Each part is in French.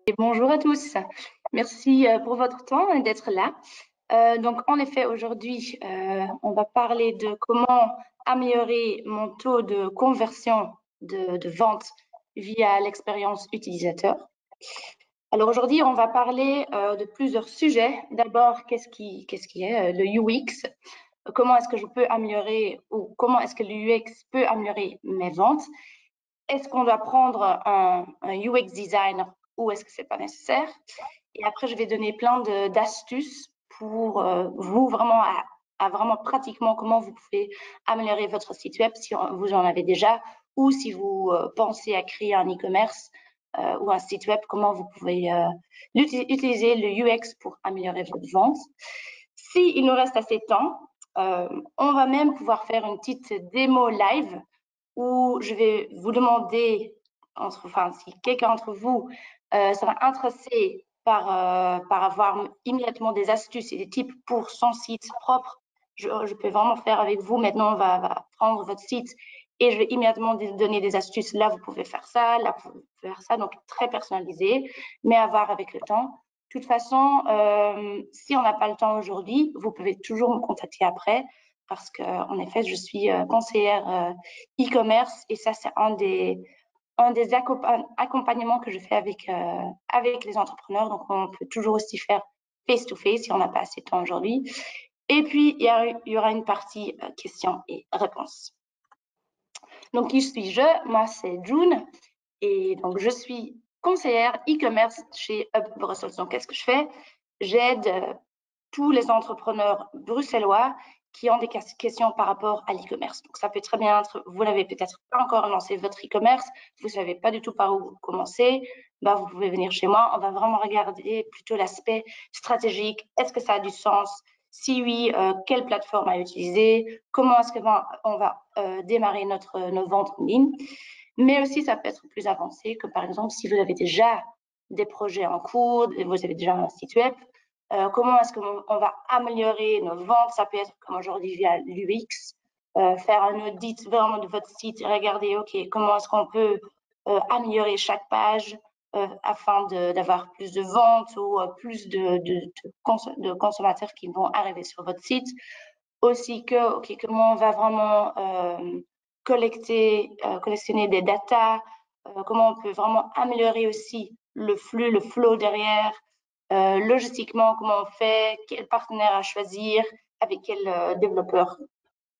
Et bonjour à tous. Merci pour votre temps et d'être là. Donc, en effet, aujourd'hui, on va parler de comment améliorer mon taux de conversion de vente via l'expérience utilisateur. Alors aujourd'hui, on va parler de plusieurs sujets. D'abord, qu'est-ce qui est le UX? Comment est-ce que je peux améliorer ou comment est-ce que le UX peut améliorer mes ventes? Est-ce qu'on doit prendre un UX designer ou est-ce que c'est pas nécessaire? Et après, je vais donner plein d'astuces pour vous vraiment à vraiment pratiquement comment vous pouvez améliorer votre site web si vous en avez déjà ou si vous pensez à créer un e-commerce ou un site web, comment vous pouvez utiliser le UX pour améliorer votre vente. S'il nous reste assez de temps, on va même pouvoir faire une petite démo live où je vais vous demander, si quelqu'un d'entre vous sera intéressé par avoir immédiatement des astuces et des tips pour son site propre, je peux vraiment faire avec vous. Maintenant, on va prendre votre site et je vais immédiatement donner des astuces. Là, vous pouvez faire ça, là, vous pouvez faire ça. Donc, très personnalisé, mais à voir avec le temps. De toute façon, si on n'a pas le temps aujourd'hui, vous pouvez toujours me contacter après parce qu'en effet, je suis conseillère e-commerce et ça, c'est un des accompagnements que je fais avec les entrepreneurs. Donc, on peut toujours aussi faire face-to-face si on n'a pas assez de temps aujourd'hui. Et puis, il y aura une partie questions et réponses. Donc, qui suis-je? Moi, c'est June et donc je suis conseillère e-commerce chez Hub Brussels. Donc, qu'est-ce que je fais? J'aide tous les entrepreneurs bruxellois qui ont des questions par rapport à l'e-commerce. Donc, ça peut très bien être, vous n'avez peut-être pas encore lancé votre e-commerce, vous ne savez pas du tout par où commencer, bah, vous pouvez venir chez moi. On va vraiment regarder plutôt l'aspect stratégique. Est-ce que ça a du sens? Si oui, quelle plateforme à utiliser? Comment est-ce qu'on va démarrer nos ventes en ligne? Mais aussi, ça peut être plus avancé, comme par exemple, si vous avez déjà des projets en cours, vous avez déjà un site web, comment est-ce qu'on va améliorer nos ventes? Ça peut être comme aujourd'hui via l'UX, faire un audit vraiment de votre site et regarder, OK, comment est-ce qu'on peut améliorer chaque page afin d'avoir plus de ventes ou plus de consommateurs qui vont arriver sur votre site. Aussi que, OK, comment on va vraiment collectionner des datas, comment on peut vraiment améliorer aussi le flux, le flow derrière, logistiquement, comment on fait, quel partenaire à choisir, avec quel développeur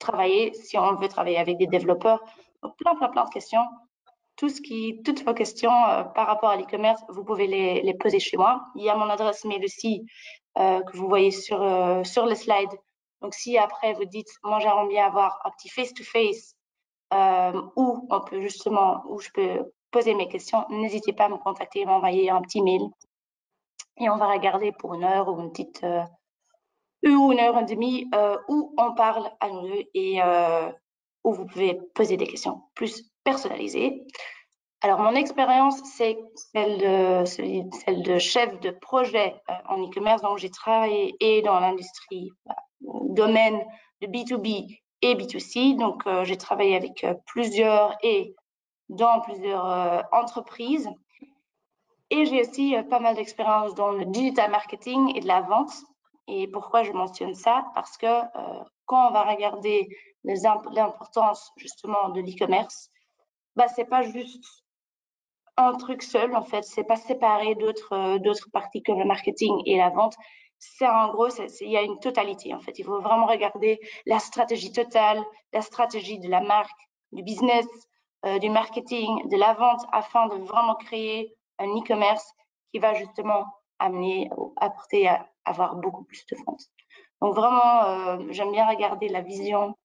travailler, si on veut travailler avec des développeurs. Donc, plein de questions. Toutes vos questions par rapport à l'e-commerce, vous pouvez les poser chez moi. Il y a mon adresse mail aussi que vous voyez sur le slide. Donc, si après vous dites, moi j'aimerais bien avoir un petit face-to-face où on peut justement, où je peux poser mes questions, n'hésitez pas à me contacter, m'envoyer un petit mail et on va regarder pour une heure ou une heure et demie où on parle à nous deux et où vous pouvez poser des questions plus personnalisées. Alors, mon expérience, c'est celle de chef de projet en e-commerce. Donc, j'ai travaillé et dans l'industrie, domaine de B2B et B2C. Donc, j'ai travaillé avec plusieurs et dans plusieurs entreprises. Et j'ai aussi pas mal d'expérience dans le digital marketing et de la vente. Et pourquoi je mentionne ça? Parce que quand on va regarder l'importance justement de l'e-commerce, bah, c'est pas juste un truc seul en fait, c'est pas séparé d'autres parties comme le marketing et la vente. C'est en gros, il y a une totalité en fait. Il faut vraiment regarder la stratégie totale, la stratégie de la marque, du business, du marketing, de la vente, afin de vraiment créer un e-commerce qui va justement apporter à avoir beaucoup plus de ventes. Donc vraiment, j'aime bien regarder la vision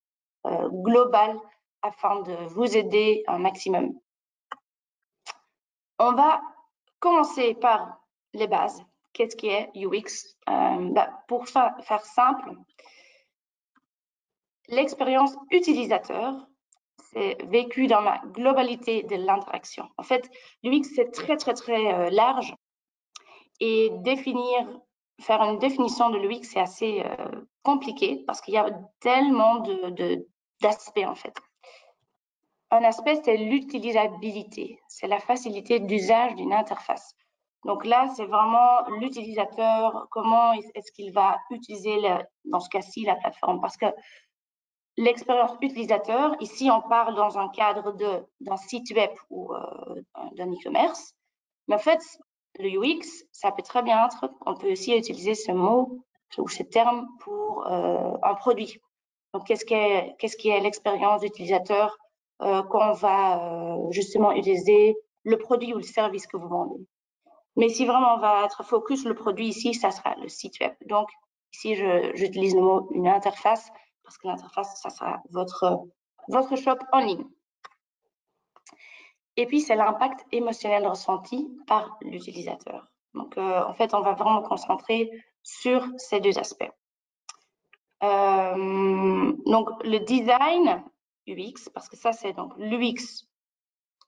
globale afin de vous aider un maximum. On va commencer par les bases. Qu'est-ce qui est UX? Pour faire simple, l'expérience utilisateur, c'est vécu dans la globalité de l'interaction. En fait, l'UX, c'est très large et faire une définition de l'UX, c'est assez compliqué parce qu'il y a tellement d'aspects en fait. Un aspect, c'est l'utilisabilité, c'est la facilité d'usage d'une interface. Donc là, c'est vraiment l'utilisateur, comment est-ce qu'il va utiliser, dans ce cas-ci, la plateforme. Parce que l'expérience utilisateur, ici, on parle dans un cadre d'un site web ou d'un e-commerce. Mais en fait, le UX, ça peut très bien être, on peut aussi utiliser ce mot ou ce terme pour un produit. Donc, qu'est-ce qui est l'expérience d'utilisateur quand on va justement utiliser le produit ou le service que vous vendez. Mais si vraiment on va être focus le produit ici, ça sera le site web. Donc, ici, j'utilise le mot une interface parce que l'interface, ça sera votre shop en ligne. Et puis, c'est l'impact émotionnel ressenti par l'utilisateur. Donc, en fait, on va vraiment concentrer sur ces deux aspects. Donc, le design UX, parce que ça, c'est donc l'UX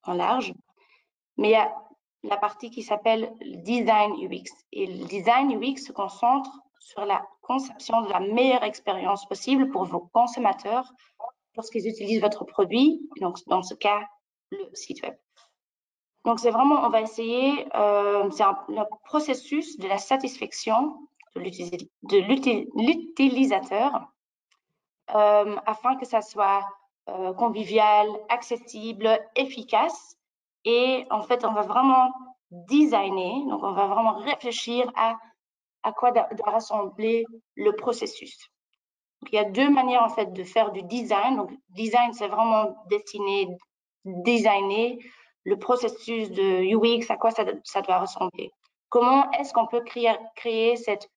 en large, mais il y a la partie qui s'appelle design UX. Et le design UX se concentre sur la conception de la meilleure expérience possible pour vos consommateurs lorsqu'ils utilisent votre produit, donc dans ce cas, le site web. Donc, c'est vraiment, on va essayer, c'est le processus de la satisfaction de l'utilisateur afin que ça soit convivial, accessible, efficace. Et en fait, on va vraiment designer, donc on va vraiment réfléchir à quoi doit ressembler le processus. Donc, il y a deux manières en fait de faire du design. Donc, design, c'est vraiment designer le processus de UX, à quoi ça doit ressembler. Comment est-ce qu'on peut créer cette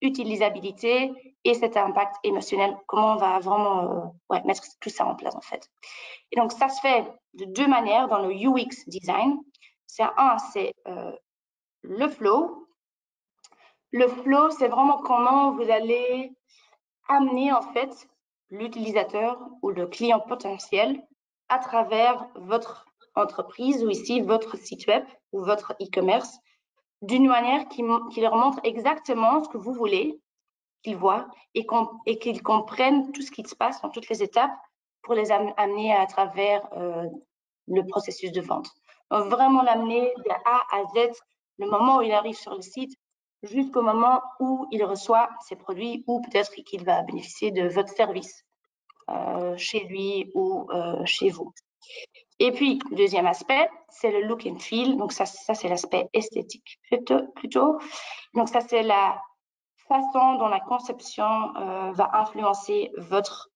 utilisabilité et cet impact émotionnel? Comment on va vraiment mettre tout ça en place en fait? Et donc, ça se fait de deux manières dans le UX design. C'est le flow. Le flow, c'est vraiment comment vous allez amener en fait l'utilisateur ou le client potentiel à travers votre entreprise ou ici votre site web ou votre e-commerce d'une manière qui leur montre exactement ce que vous voulez qu'ils voient et qu'ils comprennent tout ce qui se passe dans toutes les étapes pour les amener à travers le processus de vente. Donc, vraiment l'amener de A à Z, le moment où il arrive sur le site jusqu'au moment où il reçoit ses produits ou peut-être qu'il va bénéficier de votre service chez lui ou chez vous. Et puis, deuxième aspect, c'est le look and feel. Donc, ça c'est l'aspect esthétique plutôt. Donc, ça, c'est la façon dont la conception va influencer votre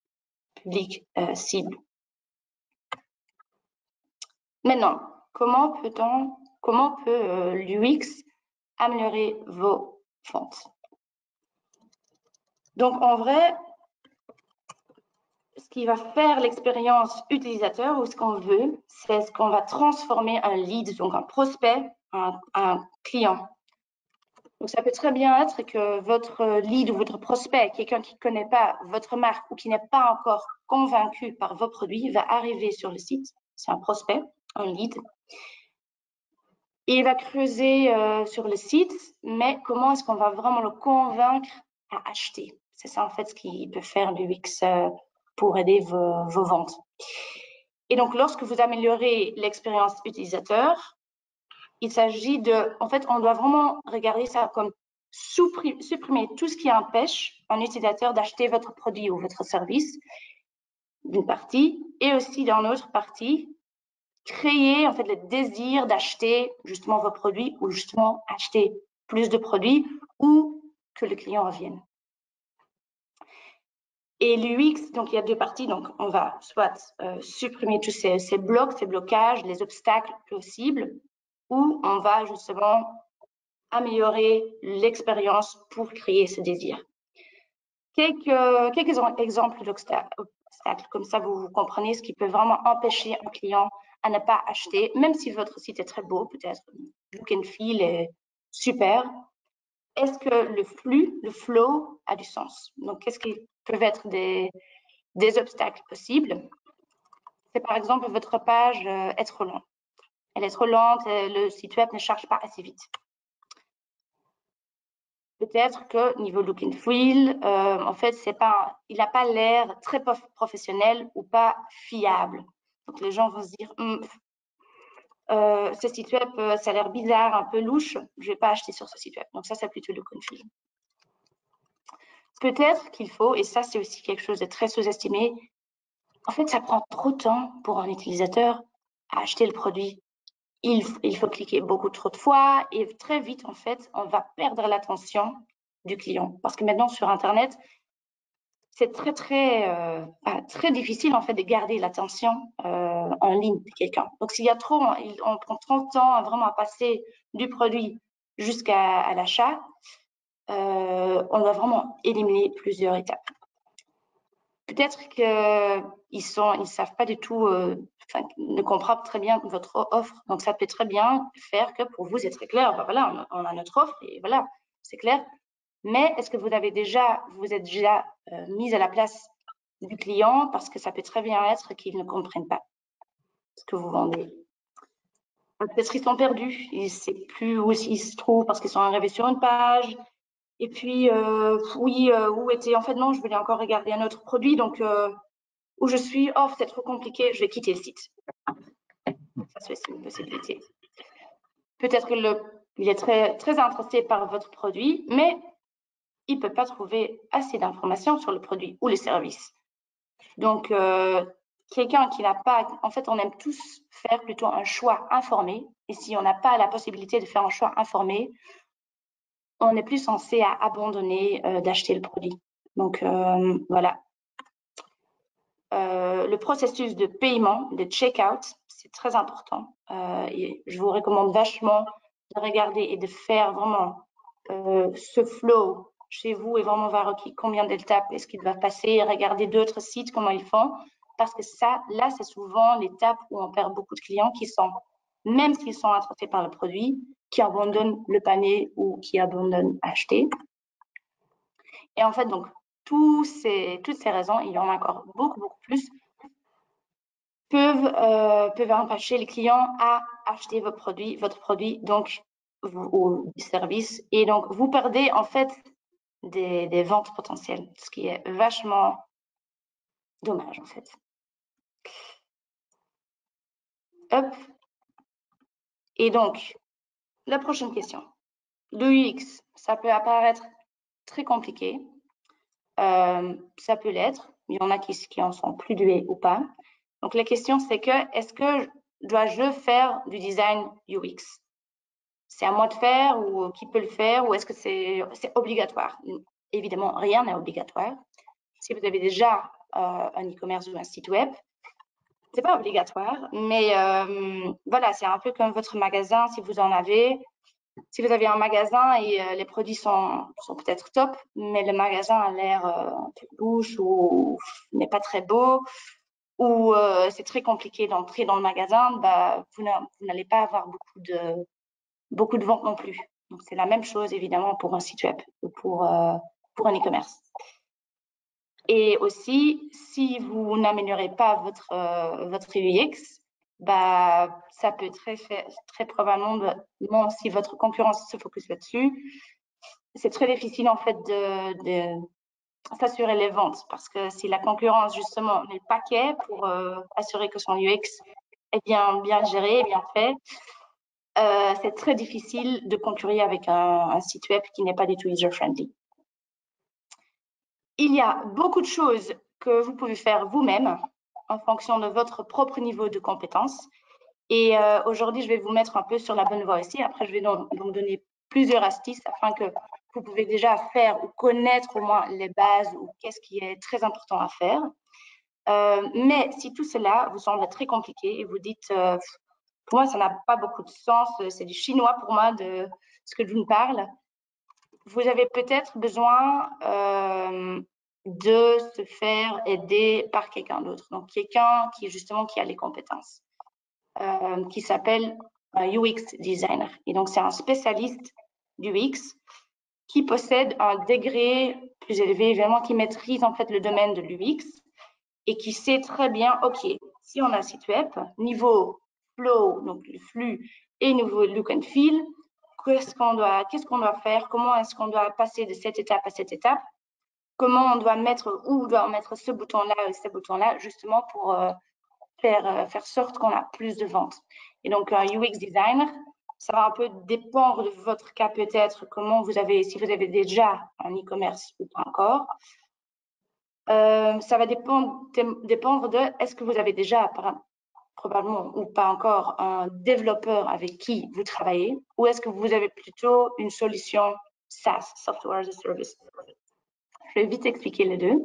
public cible. Maintenant, comment peut l'UX améliorer vos ventes? Donc, en vrai, ce qui va faire l'expérience utilisateur ou ce qu'on veut, c'est ce qu'on va transformer un lead, donc un prospect, un client. Donc, ça peut très bien être que votre lead ou votre prospect, quelqu'un qui ne connaît pas votre marque ou qui n'est pas encore convaincu par vos produits, va arriver sur le site. C'est un prospect, un lead. Et il va creuser sur le site, mais comment est-ce qu'on va vraiment le convaincre à acheter? C'est ça, en fait, ce qui peut faire l'UX pour aider vos ventes. Et donc, lorsque vous améliorez l'expérience utilisateur, il s'agit en fait, on doit vraiment regarder ça comme supprimer tout ce qui empêche un utilisateur d'acheter votre produit ou votre service d'une partie, et aussi dans l'autre partie, créer en fait le désir d'acheter justement vos produits ou justement acheter plus de produits ou que le client revienne. Et l'UX, donc il y a deux parties, donc on va soit supprimer tous ces blocs, ces blocages, les obstacles possibles, ou on va justement améliorer l'expérience pour créer ce désir. Quelques exemples d'obstacles, comme ça vous comprenez ce qui peut vraiment empêcher un client à ne pas acheter, même si votre site est très beau, peut-être look and feel est super. Est-ce que le flow a du sens? Donc, qu'est-ce qui peuvent être des obstacles possibles? C'est par exemple votre page est trop lente. Elle est trop lente et le site web ne charge pas assez vite. Peut-être que niveau look and feel, en fait, il n'a pas l'air très professionnel ou pas fiable. Donc, les gens vont se dire, ce site web, ça a l'air bizarre, un peu louche, je vais pas acheter sur ce site web. Donc ça, c'est plutôt le look and feel. Peut-être qu'il faut, et ça, c'est aussi quelque chose de très sous-estimé, en fait, ça prend trop de temps pour un utilisateur à acheter le produit. Il faut cliquer beaucoup trop de fois et très vite, en fait, on va perdre l'attention du client. Parce que maintenant, sur Internet, c'est très difficile, en fait, de garder l'attention en ligne de quelqu'un. Donc, s'il y a trop, on prend trop de temps vraiment à passer du produit jusqu'à l'achat, on doit vraiment éliminer plusieurs étapes. Peut-être qu'ils savent pas du tout, ne comprennent très bien votre offre. Donc, ça peut très bien faire que pour vous, c'est très clair. Ben voilà, on a notre offre et voilà, c'est clair. Mais est-ce que vous êtes déjà mise à la place du client parce que ça peut très bien être qu'ils ne comprennent pas ce que vous vendez. Peut-être qu'ils sont perdus, ils ne savent plus où ils se trouvent parce qu'ils sont arrivés sur une page. Et puis, oui, où était... En fait, non, je voulais encore regarder un autre produit. Donc, où je suis, oh, c'est trop compliqué, je vais quitter le site. Ça, c'est une possibilité. Peut-être qu'il est très, très intéressé par votre produit, mais il ne peut pas trouver assez d'informations sur le produit ou les services. Donc, quelqu'un qui n'a pas... En fait, on aime tous faire plutôt un choix informé. Et si on n'a pas la possibilité de faire un choix informé, on n'est plus censé à abandonner d'acheter le produit. Donc, voilà. Le processus de paiement, de checkout, c'est très important. Et je vous recommande vachement de regarder et de faire vraiment ce flow chez vous et vraiment voir combien d'étapes est-ce qu'il va passer, regarder d'autres sites, comment ils font. Parce que ça, là, c'est souvent l'étape où on perd beaucoup de clients qui sont, même s'ils sont intéressés par le produit, qui abandonnent le panier ou qui abandonnent acheter. Et en fait, donc, toutes ces raisons, il y en a encore beaucoup, beaucoup plus, peuvent empêcher les clients à acheter votre produit donc, ou service. Et donc, vous perdez en fait des ventes potentielles, ce qui est vachement dommage en fait. Hop. Et donc, la prochaine question. Le UX, ça peut apparaître très compliqué. Ça peut l'être. Il y en a qui en sont plus doués ou pas. Donc, la question, c'est est-ce que dois-je faire du design UX? C'est à moi de faire ou qui peut le faire ou est-ce que c'est obligatoire? Évidemment, rien n'est obligatoire. Si vous avez déjà un e-commerce ou un site web, c'est pas obligatoire, mais voilà, c'est un peu comme votre magasin si vous en avez. Si vous avez un magasin et les produits sont peut-être top, mais le magasin a l'air un peu louche ou n'est pas très beau, ou c'est très compliqué d'entrer dans le magasin, bah, vous n'allez pas avoir beaucoup de ventes non plus. Donc, c'est la même chose, évidemment, pour un site web ou pour un e-commerce. Et aussi, si vous n'améliorez pas votre UX, bah, ça peut très probablement, si votre concurrence se focus là-dessus, c'est très difficile, en fait, de s'assurer les ventes. Parce que si la concurrence, justement, met le paquet pour assurer que son UX est bien géré, bien fait, c'est très difficile de concurrer avec un site web qui n'est pas du tout user-friendly. Il y a beaucoup de choses que vous pouvez faire vous-même en fonction de votre propre niveau de compétence. Et aujourd'hui, je vais vous mettre un peu sur la bonne voie aussi. Après, je vais donc donner plusieurs astuces afin que vous pouvez déjà faire ou connaître au moins les bases ou qu'est-ce qui est très important à faire. Mais si tout cela vous semble très compliqué et vous dites pour moi, ça n'a pas beaucoup de sens, c'est du chinois pour moi de ce que je vous parle. Vous avez peut-être besoin de se faire aider par quelqu'un d'autre. Donc, quelqu'un qui a les compétences, qui s'appelle un UX designer. Et donc, c'est un spécialiste du UX qui possède un degré plus élevé, vraiment qui maîtrise en fait le domaine de l'UX et qui sait très bien, OK, si on a un site web, niveau flow, donc le flux, et niveau look and feel, qu'est-ce qu'on doit faire, comment est-ce qu'on doit passer de cette étape à cette étape, comment on doit mettre, où on doit mettre ce bouton-là et ce bouton-là, justement pour faire sorte qu'on a plus de ventes. Et donc, un UX designer, ça va un peu dépendre de votre cas peut-être, si vous avez déjà un e-commerce ou pas encore. Ça va dépendre de est-ce que vous avez déjà probablement ou pas encore un développeur avec qui vous travaillez, ou est-ce que vous avez plutôt une solution SaaS, Software as a Service. Je vais vite expliquer les deux.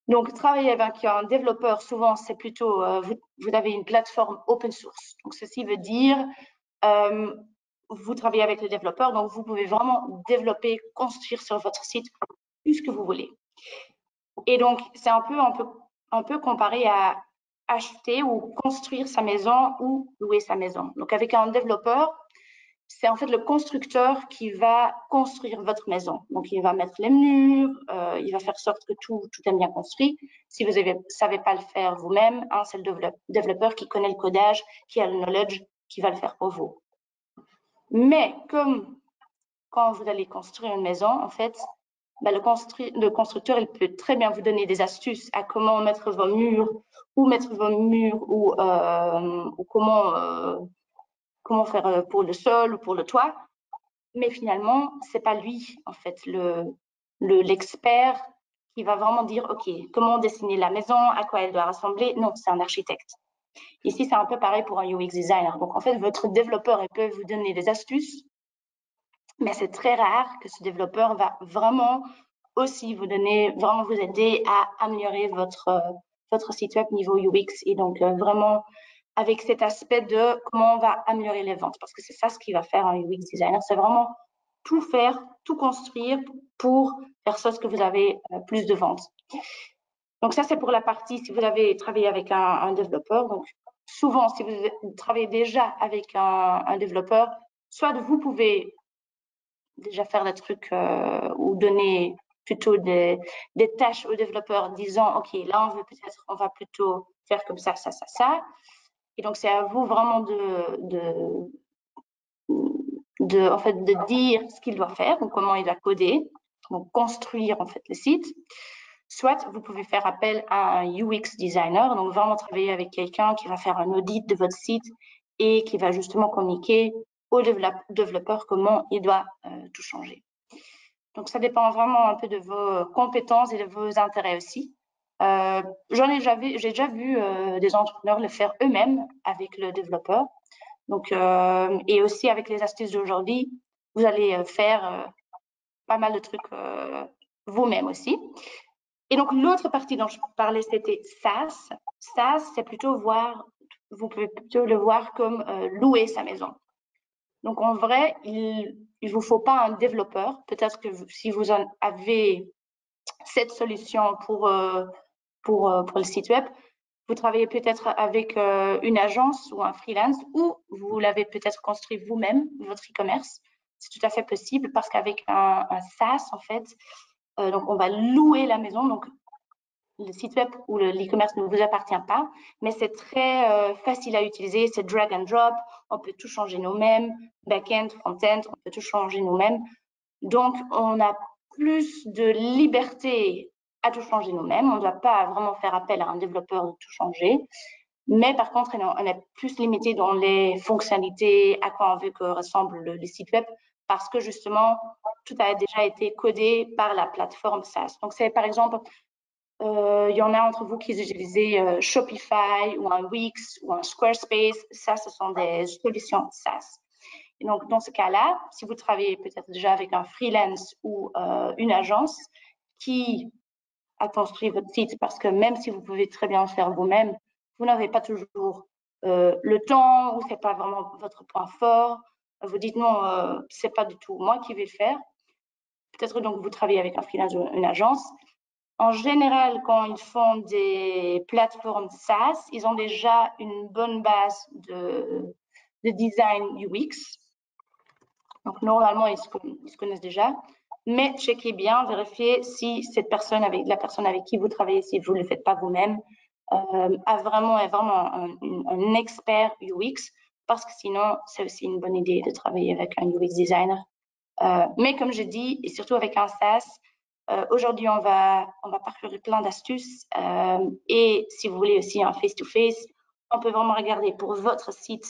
Donc, travailler avec un développeur, souvent, c'est plutôt, vous avez une plateforme open source. Donc, ceci veut dire, vous travaillez avec le développeur, donc vous pouvez vraiment développer, construire sur votre site tout ce que vous voulez. Et donc, c'est un peu comparé à acheter ou construire sa maison ou louer sa maison. Donc, avec un développeur, c'est en fait le constructeur qui va construire votre maison. Donc, il va mettre les murs, il va faire sorte que tout est bien construit. Si vous ne savez pas le faire vous-même, c'est le développeur qui connaît le codage, qui a le knowledge, qui va le faire pour vous. Mais comme quand vous allez construire une maison, en fait, le constructeur, il peut très bien vous donner des astuces à comment mettre vos murs, ou comment faire pour le sol ou pour le toit. Mais finalement, c'est pas lui, en fait, l'expert qui va vraiment dire, OK, comment dessiner la maison, à quoi elle doit ressembler. Non, c'est un architecte. Ici, c'est un peu pareil pour un UX designer. Donc, en fait, votre développeur, il peut vous donner des astuces, mais c'est très rare que ce développeur va vraiment aussi vous aider à améliorer votre site web niveau UX et donc vraiment avec cet aspect de comment on va améliorer les ventes parce que c'est ça ce qui va faire un UX designer, c'est vraiment tout faire, tout construire pour faire ça ce que vous avez plus de ventes. Donc ça c'est pour la partie si vous avez travaillé avec un développeur. Donc souvent si vous travaillez déjà avec un développeur, soit vous pouvez déjà faire des trucs ou donner plutôt des tâches aux développeurs disant OK, là on va plutôt faire comme ça. Et donc c'est à vous vraiment en fait de dire ce qu'il doit faire ou comment il doit coder, donc construire en fait le site. Soit vous pouvez faire appel à un UX designer, donc vraiment travailler avec quelqu'un qui va faire un audit de votre site et qui va justement communiquer au développeur comment il doit tout changer. Donc, ça dépend vraiment un peu de vos compétences et de vos intérêts aussi. J'ai déjà vu des entrepreneurs le faire eux-mêmes avec le développeur. Donc, et aussi avec les astuces d'aujourd'hui, vous allez faire pas mal de trucs vous-même aussi. Et donc, l'autre partie dont je parlais, c'était SaaS. SaaS, c'est plutôt vous pouvez plutôt le voir comme louer sa maison. Donc, en vrai, il vous faut pas un développeur. Peut-être que si vous en avez cette solution pour le site web, vous travaillez peut-être avec une agence ou un freelance ou vous l'avez peut-être construit vous-même, votre e-commerce. C'est tout à fait possible parce qu'avec un SaaS, en fait, donc on va louer la maison. Donc, le site web ou l'e-commerce ne vous appartient pas, mais c'est très facile à utiliser, c'est drag and drop, on peut tout changer nous-mêmes, back-end, front-end, on peut tout changer nous-mêmes. Donc, on a plus de liberté à tout changer nous-mêmes, on ne doit pas vraiment faire appel à un développeur de tout changer, mais par contre, on est plus limité dans les fonctionnalités, à quoi on veut que ressemble le site web, parce que justement, tout a déjà été codé par la plateforme SaaS. Donc, c'est par exemple, il y en a entre vous qui utilisent Shopify ou un Wix ou un Squarespace. Ça, ce sont des solutions SaaS. Et donc, dans ce cas-là, si vous travaillez peut-être déjà avec un freelance ou une agence qui a construit votre site, parce que même si vous pouvez très bien le faire vous-même, vous n'avez pas toujours le temps ou c'est pas vraiment votre point fort. Vous dites non, c'est pas du tout moi qui vais le faire. Peut-être donc vous travaillez avec un freelance ou une agence. En général, quand ils font des plateformes SaaS, ils ont déjà une bonne base de design UX. Donc, normalement, ils se connaissent déjà. Mais checkez bien, vérifiez si la personne avec qui vous travaillez, si vous ne le faites pas vous-même, est vraiment un expert UX, parce que sinon, c'est aussi une bonne idée de travailler avec un UX designer. Mais comme je dis, et surtout avec un SaaS, aujourd'hui, on va parcourir plein d'astuces. Et si vous voulez aussi un face-to-face, on peut vraiment regarder pour votre site,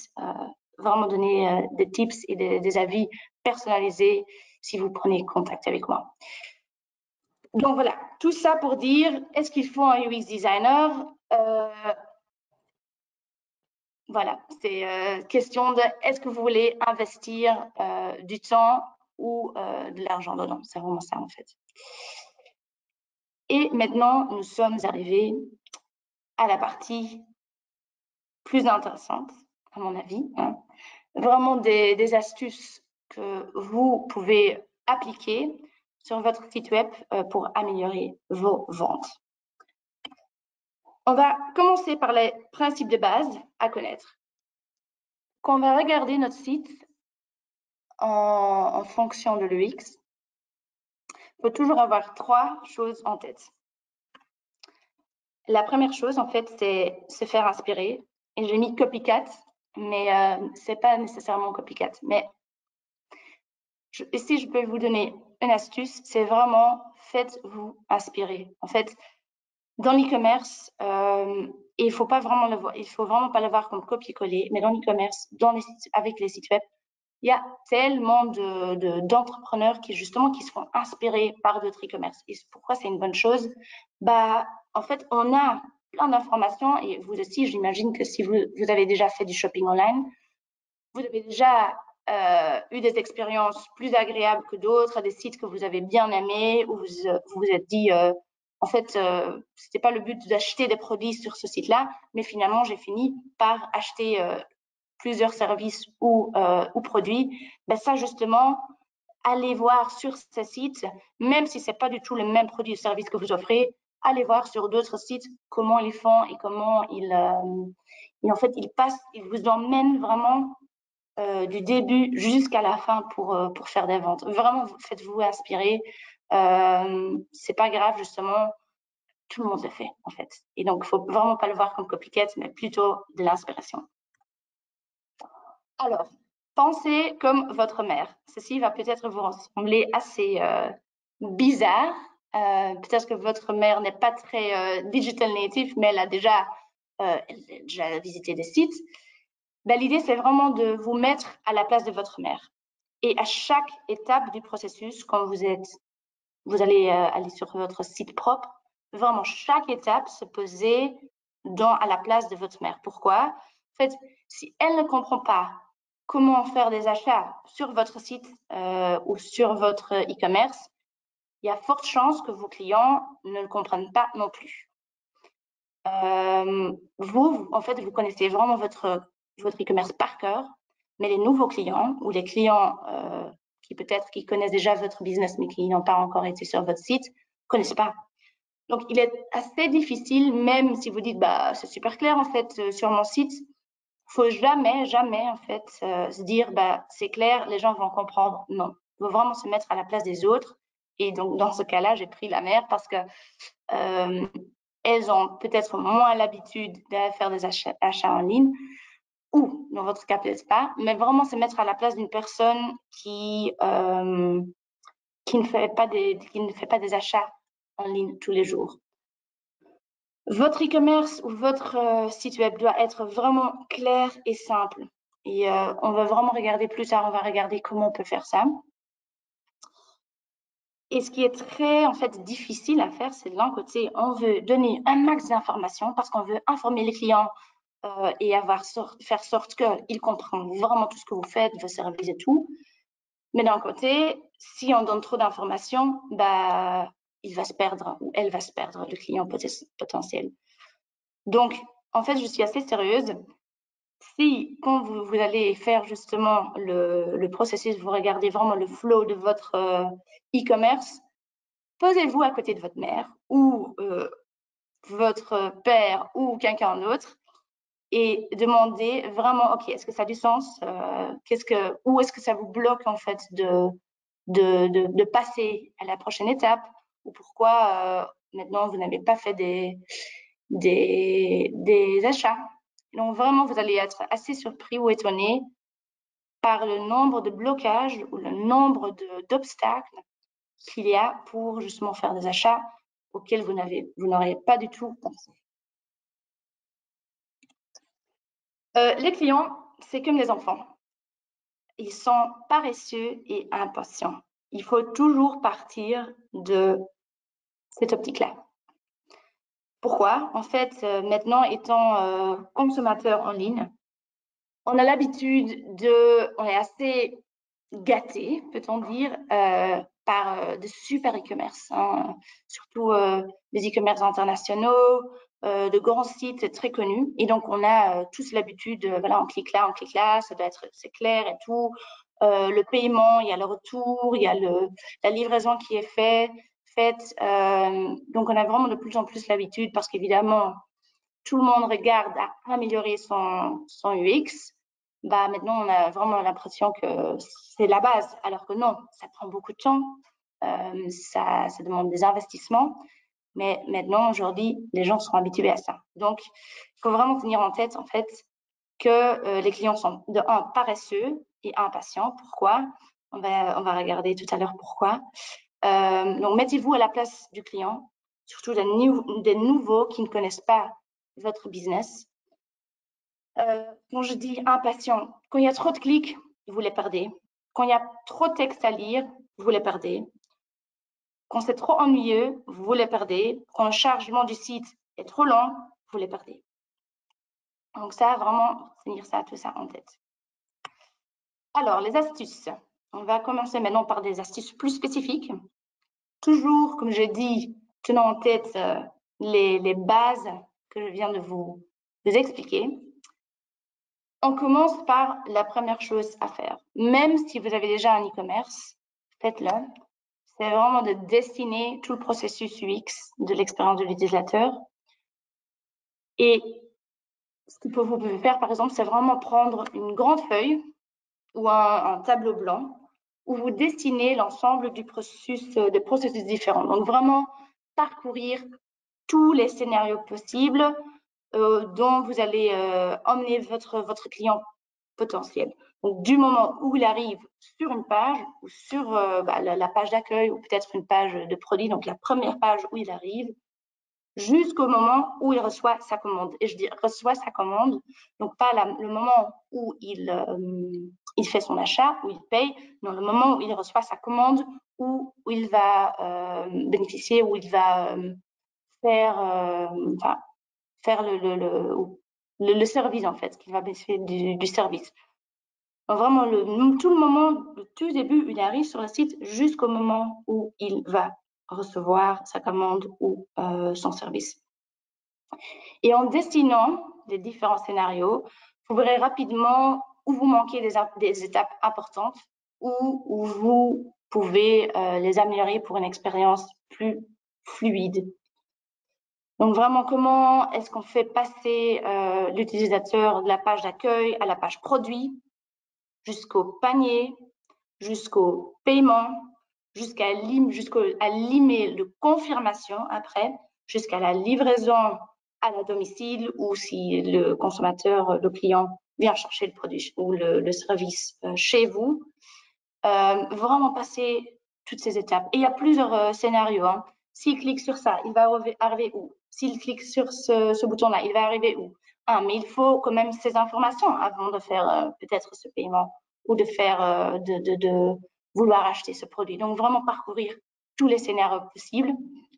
vraiment donner des tips et des avis personnalisés si vous prenez contact avec moi. Donc voilà, tout ça pour dire, est-ce qu'il faut un UX designer? Voilà, c'est question de est-ce que vous voulez investir du temps ou de l'argent dedans? C'est vraiment ça en fait. Et maintenant, nous sommes arrivés à la partie plus intéressante, à mon avis. Hein. Vraiment des astuces que vous pouvez appliquer sur votre site web pour améliorer vos ventes. On va commencer par les principes de base à connaître. Quand on va regarder notre site en fonction de l'UX, il faut toujours avoir 3 choses en tête. La première chose, en fait, c'est se faire inspirer. Et j'ai mis copycat, mais ce n'est pas nécessairement copycat. Mais si je peux vous donner une astuce, c'est vraiment faites-vous inspirer. En fait, dans l'e-commerce, il ne faut pas vraiment le voir, il faut vraiment pas le voir comme copier-coller, mais dans l'e-commerce, avec les sites web, il y a tellement d'entrepreneurs qui justement qui se font inspirer par d'autres e-commerce. Et pourquoi c'est une bonne chose? Bah, en fait, on a plein d'informations et vous aussi, j'imagine que si vous avez déjà fait du shopping online, vous avez déjà eu des expériences plus agréables que d'autres, des sites que vous avez bien aimés, où vous vous êtes dit, en fait, c'était pas le but d'acheter des produits sur ce site-là, mais finalement, j'ai fini par acheter plusieurs services ou produits. Ben ça, justement, allez voir sur ces sites, même si c'est pas du tout le même produit ou service que vous offrez, allez voir sur d'autres sites comment ils font et comment et en fait, ils vous emmènent vraiment du début jusqu'à la fin pour faire des ventes. Vraiment, faites-vous inspirer. C'est pas grave, justement, tout le monde le fait, en fait. Et donc, il faut vraiment pas le voir comme copycat, mais plutôt de l'inspiration. Alors, pensez comme votre mère. Ceci va peut-être vous sembler assez bizarre. Peut-être que votre mère n'est pas très digital native, mais elle a déjà visité des sites. Ben, l'idée, c'est vraiment de vous mettre à la place de votre mère. Et à chaque étape du processus, quand vous allez aller sur votre site propre, vraiment chaque étape se poser à la place de votre mère. Pourquoi? En fait, si elle ne comprend pas comment faire des achats sur votre site ou sur votre e-commerce, il y a forte chance que vos clients ne le comprennent pas non plus. En fait, vous connaissez vraiment votre e-commerce par cœur, mais les nouveaux clients ou les clients qui connaissent déjà votre business mais qui n'ont pas encore été sur votre site, ne connaissent pas. Donc, il est assez difficile, même si vous dites, bah, c'est super clair en fait sur mon site, faut jamais, jamais en fait se dire, bah, c'est clair, les gens vont comprendre. Non, il faut vraiment se mettre à la place des autres. Et donc, dans ce cas-là, j'ai pris la mère parce que elles ont peut-être moins l'habitude de faire des achats en ligne, ou dans votre cas peut-être pas, mais vraiment se mettre à la place d'une personne qui ne fait pas des achats en ligne tous les jours. Votre e-commerce ou votre site web doit être vraiment clair et simple. Et on va vraiment regarder plus tard, on va regarder comment on peut faire ça. Et ce qui est très en fait difficile à faire, c'est de l'un côté, on veut donner un max d'informations parce qu'on veut informer les clients et faire sorte qu'ils comprennent vraiment tout ce que vous faites, vos services et tout. Mais d'un côté, si on donne trop d'informations, bah, il va se perdre ou elle va se perdre, le client potentiel. Donc, en fait, je suis assez sérieuse. Si, quand vous allez faire justement le processus, vous regardez vraiment le flow de votre e-commerce, posez-vous à côté de votre mère ou votre père ou quelqu'un d'autre et demandez vraiment, OK, est-ce que ça a du sens? Où est-ce que ça vous bloque en fait de passer à la prochaine étape? Ou pourquoi maintenant vous n'avez pas fait des achats? Donc vraiment, vous allez être assez surpris ou étonné par le nombre de blocages ou le nombre d'obstacles qu'il y a pour justement faire des achats auxquels vous n'auriez pas du tout pensé. Les clients, c'est comme les enfants. Ils sont paresseux et impatients. Il faut toujours partir de cette optique-là. Pourquoi? En fait, maintenant, étant consommateur en ligne, on a l'habitude on est assez gâté, peut-on dire, par de super e-commerce, hein, surtout les e-commerce internationaux, de grands sites très connus. Et donc, on a tous l'habitude, voilà, on clique là, ça doit être, c'est clair et tout. Le paiement, il y a le retour, il y a la livraison qui est faite. Donc, on a vraiment de plus en plus l'habitude parce qu'évidemment, tout le monde regarde à améliorer son UX. Bah, maintenant, on a vraiment l'impression que c'est la base, alors que non, ça prend beaucoup de temps, ça demande des investissements. Mais maintenant, aujourd'hui, les gens sont habitués à ça. Donc, il faut vraiment tenir en tête, en fait, que les clients sont de un paresseux et impatients. Pourquoi? On va regarder tout à l'heure pourquoi. Donc, mettez-vous à la place du client, surtout des nouveaux qui ne connaissent pas votre business. Quand je dis impatient, quand il y a trop de clics, vous les perdez. Quand il y a trop de texte à lire, vous les perdez. Quand c'est trop ennuyeux, vous les perdez. Quand le chargement du site est trop lent, vous les perdez. Donc ça, vraiment, tenir ça, tout ça en tête. Alors, les astuces. On va commencer maintenant par des astuces plus spécifiques. Toujours, comme je dis, tenant en tête les bases que je viens de vous expliquer. On commence par la première chose à faire. Même si vous avez déjà un e-commerce, faites-le. C'est vraiment de dessiner tout le processus UX de l'expérience de l'utilisateur. Et ce que vous pouvez faire, par exemple, c'est vraiment prendre une grande feuille ou un tableau blanc où vous dessinez l'ensemble des processus différents. Donc, vraiment parcourir tous les scénarios possibles dont vous allez emmener votre client potentiel. Donc, du moment où il arrive sur une page ou sur la page d'accueil ou peut-être une page de produit, donc la première page où il arrive, jusqu'au moment où il reçoit sa commande. Et je dis reçoit sa commande, donc pas le moment où il fait son achat, où il paye, non, le moment où il reçoit sa commande, où il va bénéficier, où il va faire le service, en fait, qu'il va bénéficier du service. Donc, vraiment, tout le moment, le tout début, il arrive sur le site jusqu'au moment où il va recevoir sa commande ou son service. Et en dessinant les différents scénarios, vous verrez rapidement où vous manquez des étapes importantes ou où vous pouvez les améliorer pour une expérience plus fluide. Donc vraiment, comment est-ce qu'on fait passer l'utilisateur de la page d'accueil à la page produit, jusqu'au panier, jusqu'au paiement, jusqu'à l'email de confirmation après, jusqu'à la livraison à la domicile ou si le consommateur, le client vient chercher le produit ou le service chez vous. Vraiment passer toutes ces étapes. Et il y a plusieurs scénarios. Hein. S'il clique sur ça, il va arriver où? S'il clique sur ce bouton-là, il va arriver où? Ah, mais il faut quand même ces informations avant de faire peut-être ce paiement ou de faire de vouloir acheter ce produit. Donc vraiment parcourir tous les scénarios possibles.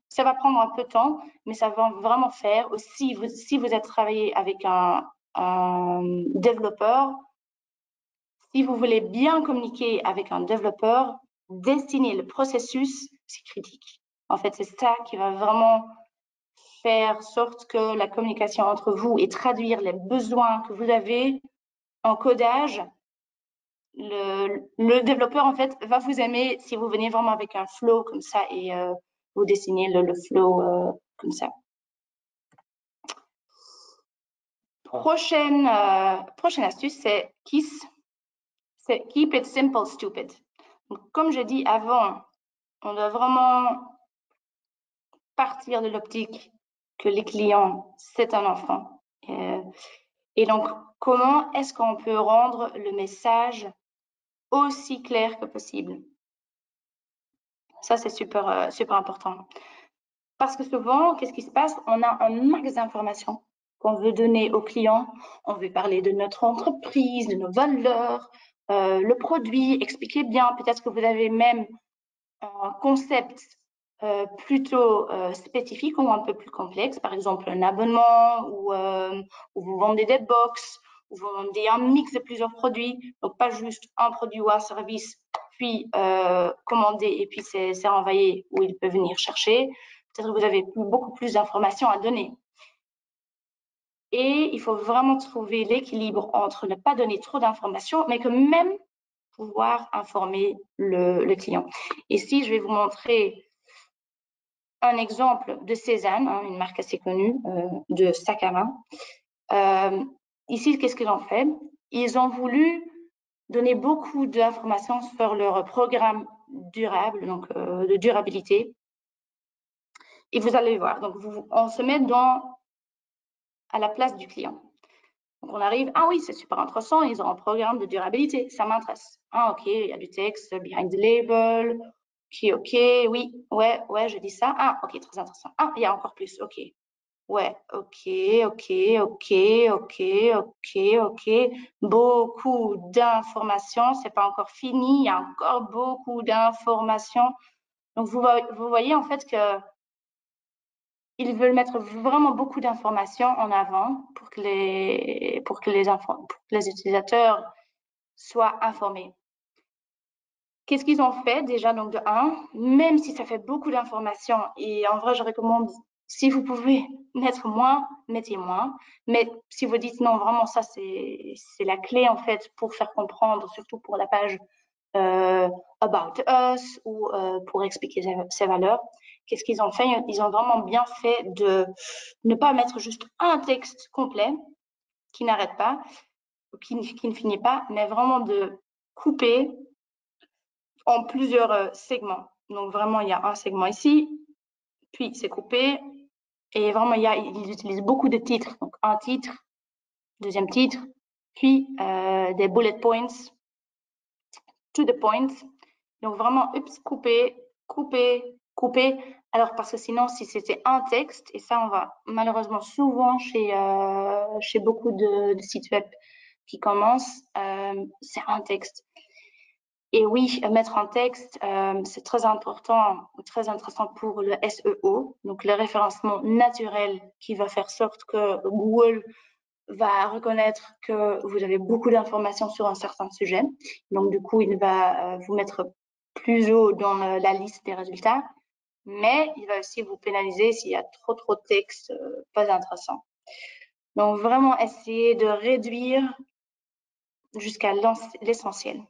Ça va prendre un peu de temps, mais ça va vraiment faire aussi si vous êtes travaillé avec un développeur. Si vous voulez bien communiquer avec un développeur, dessiner le processus, c'est critique. En fait, c'est ça qui va vraiment faire sorte que la communication entre vous et traduire les besoins que vous avez en codage, le développeur, en fait, va vous aimer si vous venez vraiment avec un flow comme ça et vous dessinez le flow comme ça. Prochaine astuce, c'est KISS. C'est Keep it simple, stupid. Donc, comme je dis avant, on doit vraiment partir de l'optique que les clients, c'est un enfant. Et donc, comment est-ce qu'on peut rendre le message aussi clair que possible? Ça, c'est super important. Parce que souvent, qu'est-ce qui se passe? On a un max d'informations qu'on veut donner aux clients. On veut parler de notre entreprise, de nos valeurs, le produit, expliquer bien. Peut-être que vous avez même un concept plutôt spécifique ou un peu plus complexe, par exemple un abonnement ou vous vendez des box, ou vous vendez un mix de plusieurs produits, donc pas juste un produit ou un service, puis commander et puis c'est envoyé où il peut venir chercher. Peut-être que vous avez beaucoup plus d'informations à donner. Et il faut vraiment trouver l'équilibre entre ne pas donner trop d'informations, mais que même pouvoir informer le client. Ici, je vais vous montrer un exemple de Cézanne, hein, une marque assez connue de sac à main. Ici, qu'est-ce qu'ils ont fait? Ils ont voulu donner beaucoup d'informations sur leur programme durable, donc de durabilité. Et vous allez voir, donc on se met à la place du client. Donc on arrive, ah oui, c'est super intéressant, ils ont un programme de durabilité, ça m'intéresse. Ah ok, il y a du texte, behind the label, ok, oui, ouais, je dis ça. Ah ok, très intéressant. Ah, il y a encore plus, ok. Ouais, ok. Beaucoup d'informations, c'est pas encore fini, il y a encore beaucoup d'informations. Donc vous voyez en fait que ils veulent mettre vraiment beaucoup d'informations en avant pour que les utilisateurs soient informés. Qu'est-ce qu'ils ont fait déjà? Donc de un, même si ça fait beaucoup d'informations, et en vrai je recommande, si vous pouvez mettre moins, mettez moins. Mais si vous dites non, vraiment ça c'est la clé en fait pour faire comprendre, surtout pour la page About Us ou pour expliquer ses valeurs. Qu'est-ce qu'ils ont fait? Ils ont vraiment bien fait de ne pas mettre juste un texte complet qui n'arrête pas, qui ne finit pas, mais vraiment de couper en plusieurs segments. Donc vraiment, il y a un segment ici, puis c'est coupé, et vraiment, ils utilisent beaucoup de titres. Donc un titre, deuxième titre, puis des bullet points, to the point. Donc vraiment, couper. Alors parce que sinon, si c'était un texte, et ça on va malheureusement souvent chez beaucoup de sites web qui commencent, c'est un texte. Et oui, mettre un texte, c'est très important, très intéressant pour le SEO, donc le référencement naturel qui va faire sorte que Google va reconnaître que vous avez beaucoup d'informations sur un certain sujet. Donc, du coup, il va vous mettre plus haut dans la liste des résultats, mais il va aussi vous pénaliser s'il y a trop de texte pas intéressant. Donc, vraiment essayer de réduire jusqu'à l'essentiel.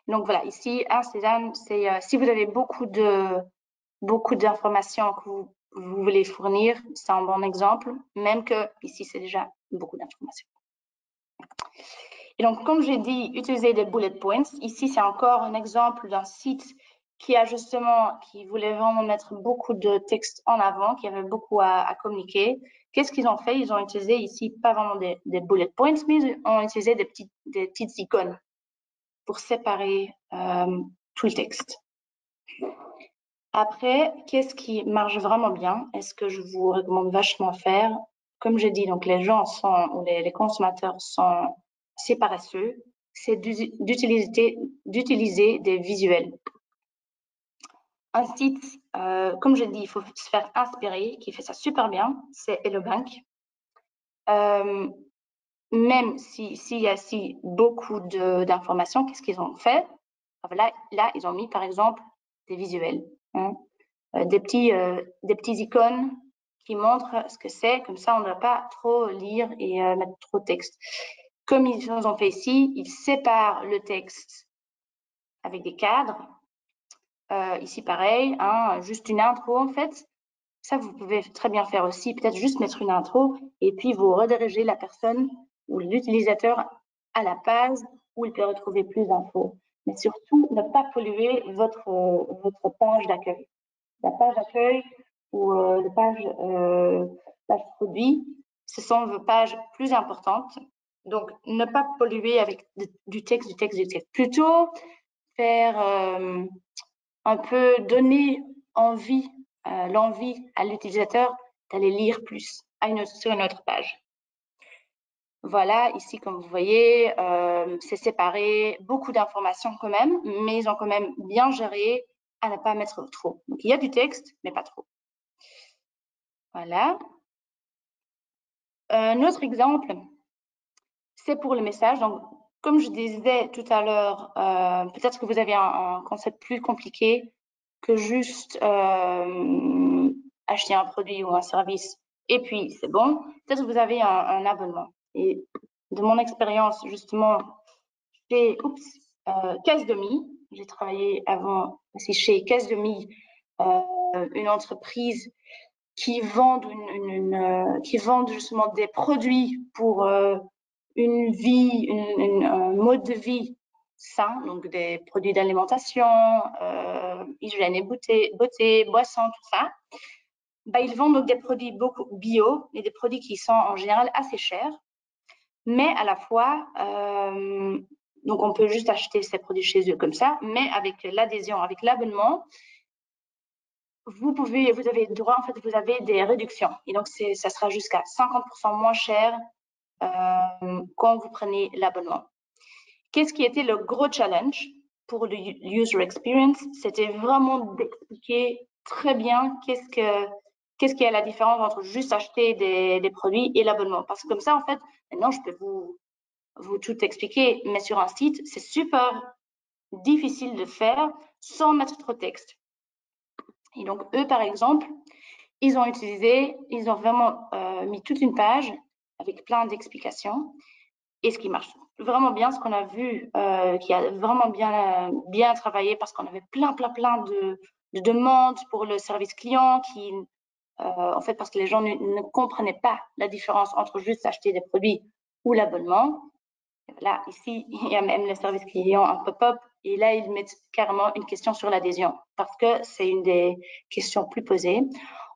Donc, voilà, ici, Cézanne, c'est si vous avez beaucoup d'informations que vous voulez fournir, c'est un bon exemple, même que ici, c'est déjà beaucoup d'informations. Et donc, comme j'ai dit, utiliser des bullet points. Ici, c'est encore un exemple d'un site qui voulait vraiment mettre beaucoup de texte en avant, qui avait beaucoup à communiquer. Qu'est-ce qu'ils ont fait? Ils ont utilisé ici, pas vraiment des bullet points, mais ils ont utilisé des petites icônes pour séparer tout le texte. Après, qu'est-ce qui marche vraiment bien? Est-ce que je vous recommande vachement faire? Comme j'ai dit, donc les gens ou les consommateurs sont assez paresseux, c'est d'utiliser des visuels. Un site, comme je dis, il faut se faire inspirer, qui fait ça super bien, c'est Hello Bank. Même s'il y a beaucoup d'informations, qu'est-ce qu'ils ont fait? Là, ils ont mis par exemple des visuels, hein, des petits icônes qui montrent ce que c'est, comme ça on ne doit pas trop lire et mettre trop de texte. Comme ils ont fait ici, ils séparent le texte avec des cadres. Ici pareil, hein, juste une intro en fait. Ça, vous pouvez très bien faire aussi, peut-être juste mettre une intro et puis vous redirigez la personne ou l'utilisateur à la page où il peut retrouver plus d'infos. Mais surtout, ne pas polluer votre page d'accueil. La page d'accueil ou la page produit, ce sont vos pages plus importantes. Donc, ne pas polluer avec du texte. Plutôt faire un peu donner l'envie à l'utilisateur d'aller lire plus. sur une autre page. Voilà, ici, comme vous voyez, c'est séparé, beaucoup d'informations quand même, mais ils ont quand même bien géré à ne pas mettre trop. Donc, il y a du texte, mais pas trop. Voilà. Un autre exemple, c'est pour le message. Donc, comme je disais tout à l'heure, peut-être que vous avez un concept plus compliqué que juste acheter un produit ou un service et puis c'est bon. Peut-être que vous avez un abonnement. Et de mon expérience, justement, chez Caisse Demi, j'ai travaillé avant aussi chez Caisse Demi, une entreprise qui vendent qui vendent justement des produits pour une vie, un mode de vie sain, donc des produits d'alimentation, hygiène et beauté, boissons, tout ça. Bah, ils vendent donc des produits beaucoup bio et des produits qui sont en général assez chers, mais à la fois, donc on peut juste acheter ces produits chez eux comme ça, mais avec l'adhésion, avec l'abonnement, vous avez droit, en fait, vous avez des réductions. Et donc, ça sera jusqu'à 50% moins cher quand vous prenez l'abonnement. Qu'est-ce qui était le gros challenge pour le user experience? C'était vraiment d'expliquer très bien qu'est-ce qui est la différence entre juste acheter des produits et l'abonnement. Parce que comme ça, en fait, maintenant, je peux vous tout expliquer, mais sur un site, c'est super difficile de faire sans mettre trop de texte. Et donc, eux, par exemple, ils ont vraiment mis toute une page avec plein d'explications. Et ce qui marche vraiment bien, ce qu'on a vu, qui a vraiment bien travaillé parce qu'on avait plein de demandes pour le service client en fait, parce que les gens ne comprenaient pas la différence entre juste acheter des produits ou l'abonnement. Là, ici, il y a même le service client, un pop-up, et là, ils mettent carrément une question sur l'adhésion parce que c'est une des questions plus posées.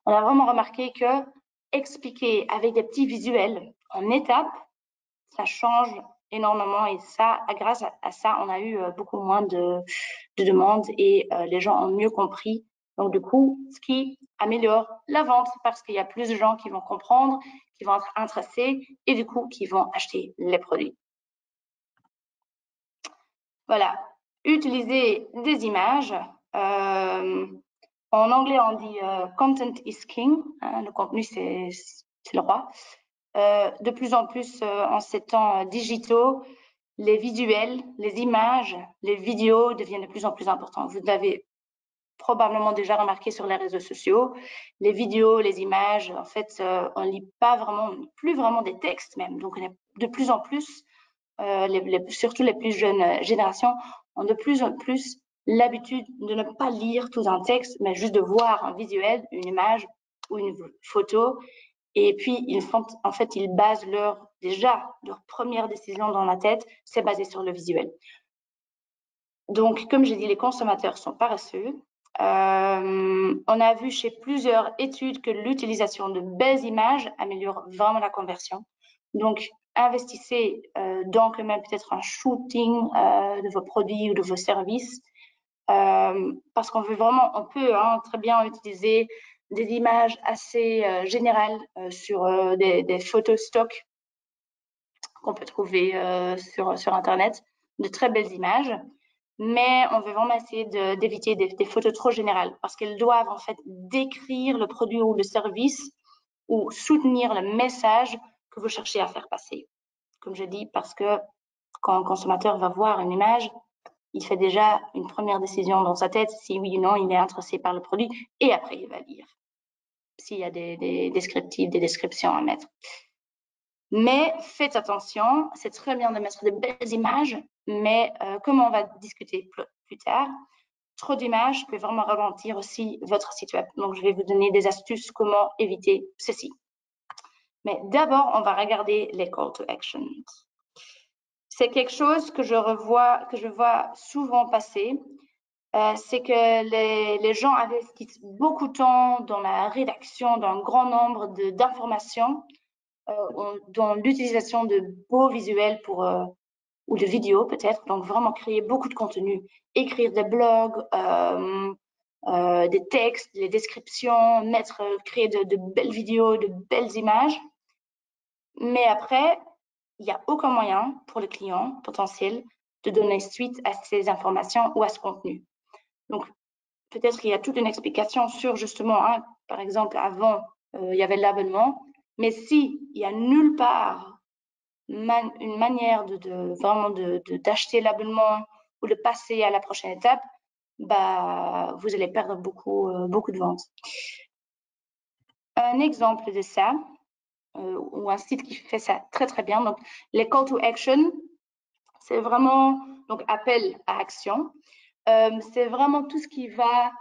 On a vraiment remarqué que expliquer avec des petits visuels en étapes, ça change énormément et ça, grâce à ça, on a eu beaucoup moins de demandes et les gens ont mieux compris. Donc, du coup, ce qui améliore la vente parce qu'il y a plus de gens qui vont comprendre, qui vont être intéressés et du coup, qui vont acheter les produits. Voilà, utiliser des images. En anglais, on dit content is king. Le contenu, c'est le roi. De plus en plus, en ces temps digitaux, les visuels, les images, les vidéos deviennent de plus en plus importants. Vous l'avez probablement déjà remarqué sur les réseaux sociaux. Les vidéos, les images, en fait, on lit pas vraiment, plus vraiment des textes même. Donc, on est de plus en plus surtout les plus jeunes générations, ont de plus en plus l'habitude de ne pas lire tout un texte, mais juste de voir un visuel, une image ou une photo. Et puis, en fait, ils basent leur première décision dans la tête, c'est basé sur le visuel. Donc, comme j'ai dit, les consommateurs sont paresseux. On a vu chez plusieurs études que l'utilisation de belles images améliore vraiment la conversion. Donc, investissez dans quand même peut-être un shooting de vos produits ou de vos services parce qu'on peut très bien utiliser des images assez générales sur des photos stock qu'on peut trouver sur Internet, de très belles images. Mais on veut vraiment essayer d'éviter des photos trop générales parce qu'elles doivent en fait décrire le produit ou le service ou soutenir le message que vous cherchez à faire passer. Comme je dis, parce que quand un consommateur va voir une image, il fait déjà une première décision dans sa tête, si oui ou non il est intéressé par le produit, et après il va lire s'il y a des descriptifs, des descriptions à mettre. Mais faites attention, c'est très bien de mettre de belles images, mais comme on va discuter plus tard, trop d'images peut vraiment ralentir aussi votre site web. Donc, je vais vous donner des astuces comment éviter ceci. Mais d'abord, on va regarder les call to action. C'est quelque chose que je vois souvent passer. C'est que les gens investissent beaucoup de temps dans la rédaction d'un grand nombre d'informations, dans l'utilisation de beaux visuels ou de vidéos peut-être. Donc vraiment créer beaucoup de contenu, écrire des blogs, des textes, des descriptions, créer de belles vidéos, de belles images. Mais après, il n'y a aucun moyen pour le client potentiel de donner suite à ces informations ou à ce contenu. Donc, peut-être qu'il y a toute une explication sur justement, hein, par exemple, avant, il y avait l'abonnement, mais s'il n'y a nulle part une manière vraiment d'acheter l'abonnement ou de passer à la prochaine étape, bah, vous allez perdre beaucoup de ventes. Un exemple de ça, ou un site qui fait ça très très bien, donc les call to action, c'est vraiment donc appel à action. C'est vraiment tout ce qui va,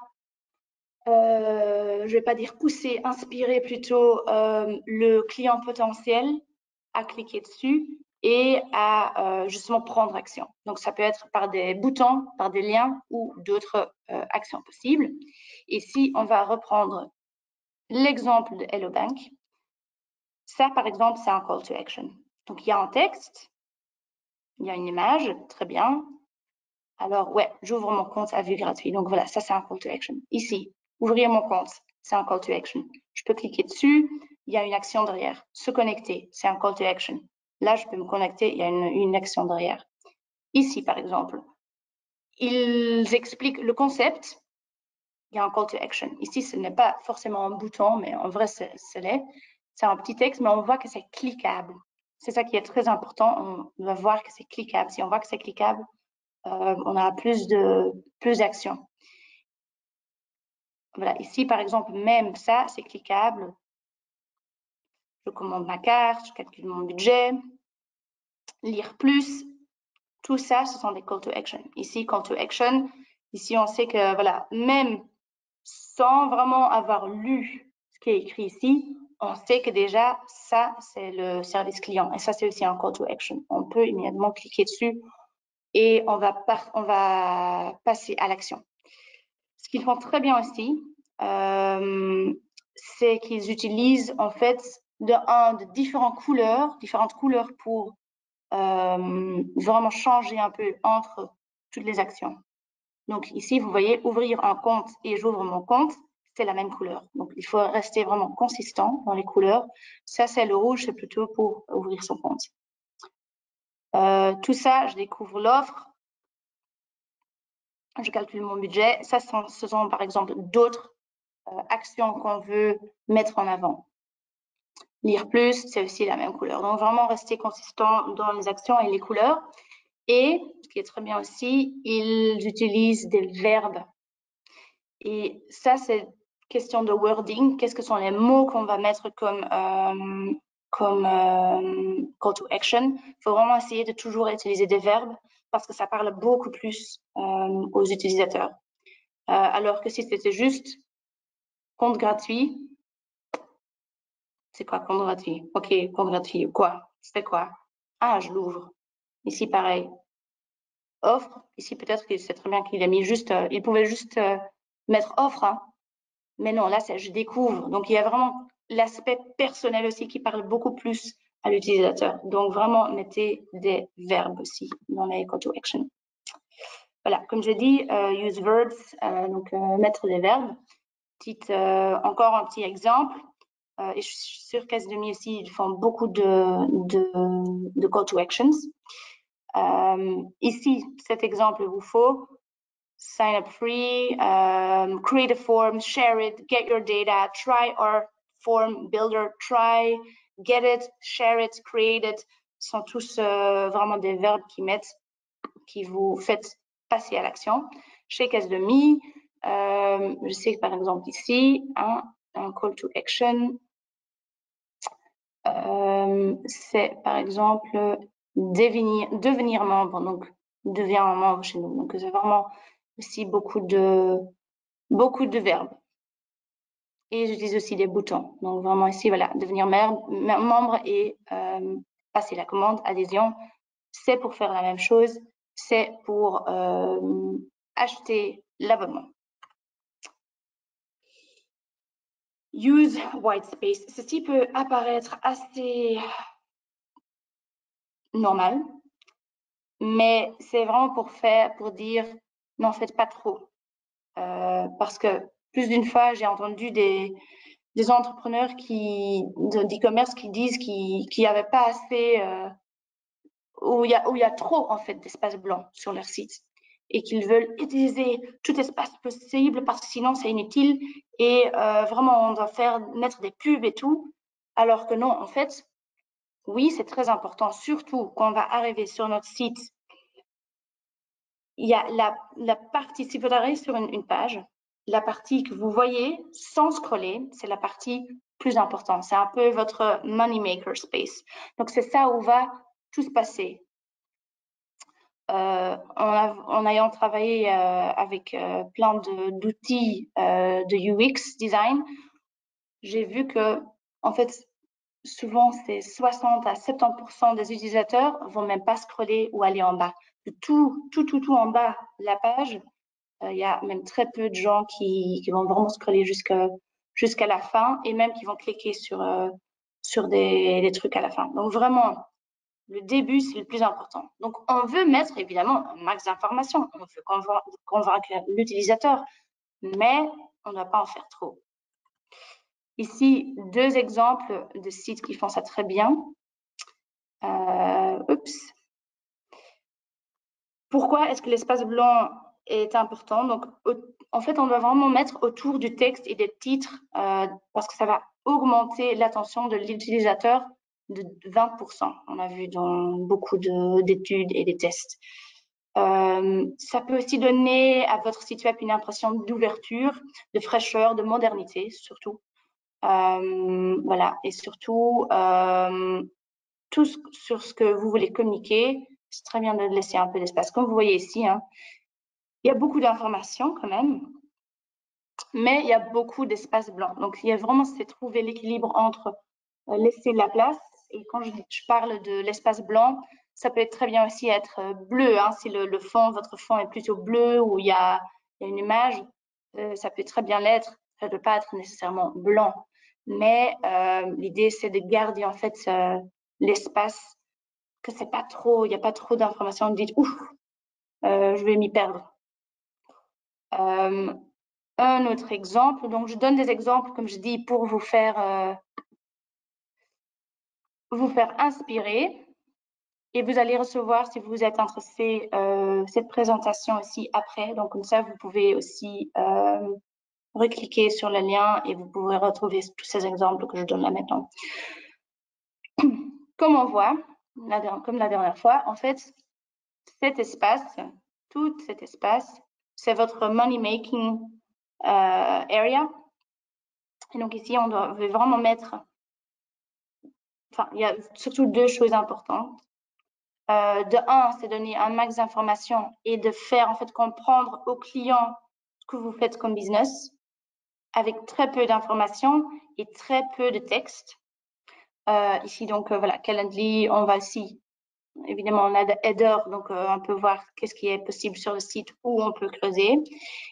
je vais pas dire pousser, inspirer plutôt le client potentiel à cliquer dessus et à justement prendre action. Donc ça peut être par des boutons, par des liens ou d'autres actions possibles. Ici, on va reprendre l'exemple de Hello Bank. Ça, par exemple, c'est un call to action. Donc il y a un texte, il y a une image, très bien. Alors, ouais, j'ouvre mon compte à vue gratuite. Donc voilà, ça c'est un call to action. Ici, ouvrir mon compte, c'est un call to action. Je peux cliquer dessus, il y a une action derrière. Se connecter, c'est un call to action. Là, je peux me connecter, il y a une action derrière. Ici, par exemple, ils expliquent le concept, il y a un call to action. Ici, ce n'est pas forcément un bouton, mais en vrai, c'est l'est. C'est un petit texte, mais on voit que c'est cliquable. C'est ça qui est très important. On va voir que c'est cliquable. Si on voit que c'est cliquable, on a plus d'actions. Voilà, ici, par exemple, même ça, c'est cliquable. Je commande ma carte, je calcule mon budget, lire plus. Tout ça, ce sont des call to action. Ici, call to action, ici, on sait que, voilà, même sans vraiment avoir lu ce qui est écrit ici, on sait que déjà, ça, c'est le service client. Et ça, c'est aussi un call to action. On peut immédiatement cliquer dessus et on va passer à l'action. Ce qu'ils font très bien aussi, c'est qu'ils utilisent en fait différentes couleurs pour vraiment changer un peu entre toutes les actions. Donc ici, vous voyez, ouvrir un compte et j'ouvre mon compte, c'est la même couleur. Donc il faut rester vraiment consistant dans les couleurs. Ça, c'est le rouge, c'est plutôt pour ouvrir son compte. Tout ça, je découvre l'offre, je calcule mon budget. Ça, ce sont par exemple d'autres actions qu'on veut mettre en avant. Lire plus, c'est aussi la même couleur. Donc vraiment rester consistant dans les actions et les couleurs. Et ce qui est très bien aussi, ils utilisent des verbes. Et ça, c'est question de wording. Qu'est-ce que sont les mots qu'on va mettre comme call to action? Il faut vraiment essayer de toujours utiliser des verbes parce que ça parle beaucoup plus aux utilisateurs. Alors que si c'était juste compte gratuit, c'est quoi compte gratuit? Ok, compte gratuit. Quoi? C'est quoi? Ah, je l'ouvre. Ici, pareil. Offre. Ici, peut-être que c'est très bien qu'il a mis juste, il pouvait juste mettre offre, hein. Mais non, là, c'est je découvre. Donc, il y a vraiment l'aspect personnel aussi qui parle beaucoup plus à l'utilisateur. Donc, vraiment, mettez des verbes aussi dans les call to action. Voilà, comme j'ai dit, use verbs, donc mettre des verbes. Encore un petit exemple. Et je suis sûre qu'S2Me aussi, ils font beaucoup de call to actions. Ici, cet exemple vous faut sign up free, create a form, share it, get your data, try our form builder, try, get it, share it, create it. Ce sont tous vraiment des verbes qui vous faites passer à l'action. Chez Cas2Me, je sais que par exemple ici, un call to action, c'est par exemple devenir membre, donc devient un membre chez nous. Donc c'est vraiment aussi beaucoup de verbes. Et j'utilise aussi des boutons. Donc vraiment ici, voilà, devenir membre et passer la commande, adhésion, c'est pour faire la même chose, c'est pour acheter l'abonnement. Use white space. Ceci peut apparaître assez normal, mais c'est vraiment pour dire n'en faites pas trop. parce que plus d'une fois, j'ai entendu des entrepreneurs d'e-commerce qui disent qu'il n'y avait pas assez, où il y a trop en fait d'espace blanc sur leur site et qu'ils veulent utiliser tout espace possible parce que sinon c'est inutile et vraiment on doit mettre des pubs et tout, alors que non, en fait, oui, c'est très important, surtout quand on va arriver sur notre site. Il y a la partie, si vous arrivez sur une page, la partie que vous voyez sans scroller, c'est la partie plus importante. C'est un peu votre money maker space. Donc, c'est ça où va tout se passer. En ayant travaillé avec plein d'outils de UX design, j'ai vu que, en fait, souvent, c'est 60 à 70% des utilisateurs vont même pas scroller ou aller en bas. Tout en bas de la page, il y a même très peu de gens qui vont vraiment scroller jusqu'à la fin et même qui vont cliquer sur des trucs à la fin. Donc vraiment, le début, c'est le plus important. Donc on veut mettre évidemment un max d'informations, on veut convaincre l'utilisateur, mais on ne doit pas en faire trop. Ici, deux exemples de sites qui font ça très bien. Pourquoi est-ce que l'espace blanc est important? Donc, en fait, on doit vraiment mettre autour du texte et des titres parce que ça va augmenter l'attention de l'utilisateur de 20%. On a vu dans beaucoup d'études et des tests. Ça peut aussi donner à votre site web une impression d'ouverture, de fraîcheur, de modernité surtout. Voilà, et surtout, tout sur ce que vous voulez communiquer, c'est très bien de laisser un peu d'espace. Comme vous voyez ici, hein, il y a beaucoup d'informations quand même, mais il y a beaucoup d'espace blanc. Donc, il y a vraiment, c'est trouver l'équilibre entre laisser la place. Et quand je parle de l'espace blanc, ça peut être très bien aussi être bleu. Hein, si le fond, votre fond est plutôt bleu ou il y a une image, ça peut très bien l'être. Ça ne peut pas être nécessairement blanc. Mais l'idée, c'est de garder en fait l'espace, que c'est pas trop, il n'y a pas trop d'informations. Vous dites, ouf, je vais m'y perdre. Un autre exemple, donc je donne des exemples, comme je dis, pour vous faire inspirer. Et vous allez recevoir, si vous êtes intéressé, cette présentation aussi après. Donc, comme ça, vous pouvez aussi recliquer sur le lien et vous pourrez retrouver tous ces exemples que je donne là maintenant. Comme on voit, comme la dernière fois, en fait, cet espace, tout cet espace, c'est votre money making area. Et donc ici, on veut vraiment mettre, enfin, il y a surtout deux choses importantes. De un, c'est donner un max d'informations et de faire en fait comprendre aux clients ce que vous faites comme business avec très peu d'informations et très peu de texte. Ici, donc, voilà, Calendly, on va aussi, évidemment, on a des headers, donc on peut voir qu'est-ce qui est possible sur le site où on peut creuser.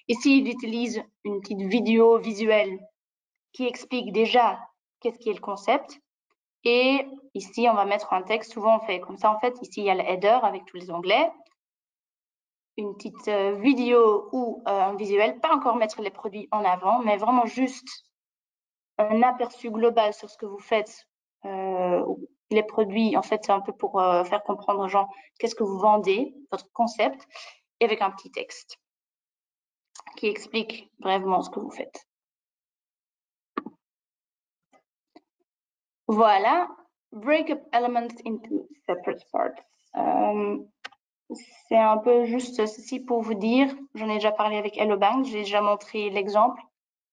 Ici, il utilise une petite vidéo visuelle qui explique déjà qu'est-ce qui est le concept. Et ici, on va mettre un texte. Souvent, on fait comme ça. En fait, ici, il y a le header avec tous les onglets. Une petite vidéo ou un visuel. Pas encore mettre les produits en avant, mais vraiment juste un aperçu global sur ce que vous faites. Les produits, en fait, c'est un peu pour faire comprendre aux gens qu'est-ce que vous vendez, votre concept, et avec un petit texte qui explique brièvement ce que vous faites. Voilà, break up elements into separate parts. C'est un peu juste ceci pour vous dire, j'en ai déjà parlé avec Hello Bank, j'ai déjà montré l'exemple.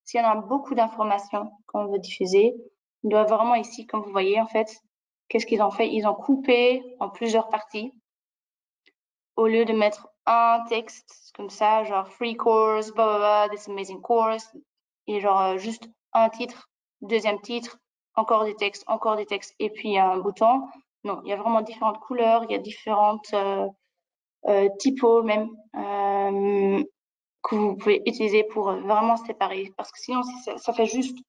S'il y en a beaucoup d'informations qu'on veut diffuser, on doit vraiment ici, comme vous voyez, en fait, qu'est-ce qu'ils ont fait? Ils ont coupé en plusieurs parties. Au lieu de mettre un texte comme ça, genre free course, blah, blah, blah, this amazing course, et genre juste un titre, deuxième titre, encore des textes, et puis un bouton. Non, il y a vraiment différentes couleurs, il y a différentes typos même que vous pouvez utiliser pour vraiment séparer. Parce que sinon, si ça fait juste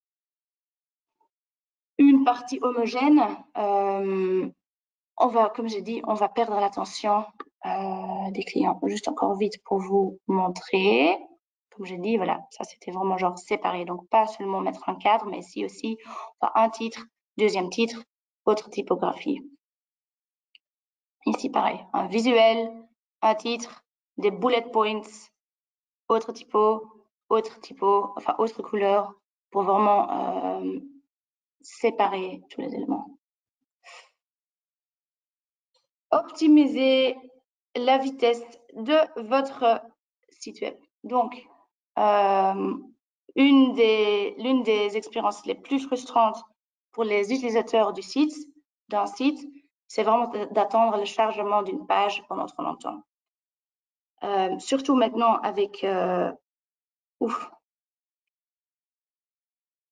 une partie homogène, on va, comme j'ai dit, on va perdre l'attention des clients. Juste encore vite pour vous montrer. comme j'ai dit, voilà, ça c'était vraiment genre séparé. Donc pas seulement mettre un cadre, mais ici aussi un titre, deuxième titre, autre typographie. Ici pareil, un visuel, un titre, des bullet points, autre typo, enfin autre couleur, pour vraiment séparer tous les éléments. Optimiser la vitesse de votre site web. Donc, l'une des expériences les plus frustrantes pour les utilisateurs d'un site, c'est vraiment d'attendre le chargement d'une page pendant trop longtemps. Surtout maintenant avec... ouf.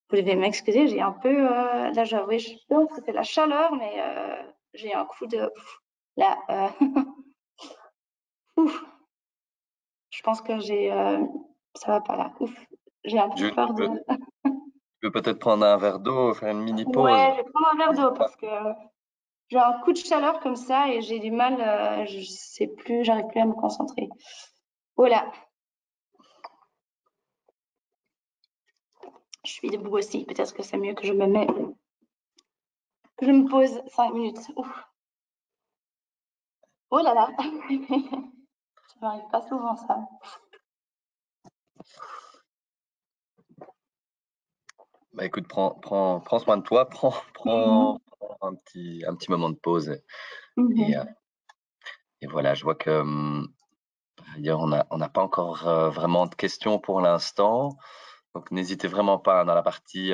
Vous devez m'excuser, j'ai un peu... là, j'avoue, je pense que c'est la chaleur, mais j'ai un coup de... Là, ouf. Je pense que ça va pas là. Ouf. J'ai un peu peur de... Tu peux peut-être prendre un verre d'eau, faire une mini pause. Ouais, je vais prendre un verre d'eau parce que j'ai un coup de chaleur comme ça et j'ai du mal, j'arrive plus à me concentrer. Voilà. Je suis debout aussi. Peut-être que c'est mieux que je me pose 5 minutes. Ouf. Oh là là. Ça m'arrive pas souvent ça. Bah écoute, prends soin de toi, prends un petit moment de pause et voilà, je vois que d'ailleurs on n'a pas encore vraiment de questions pour l'instant, donc n'hésitez vraiment pas dans la partie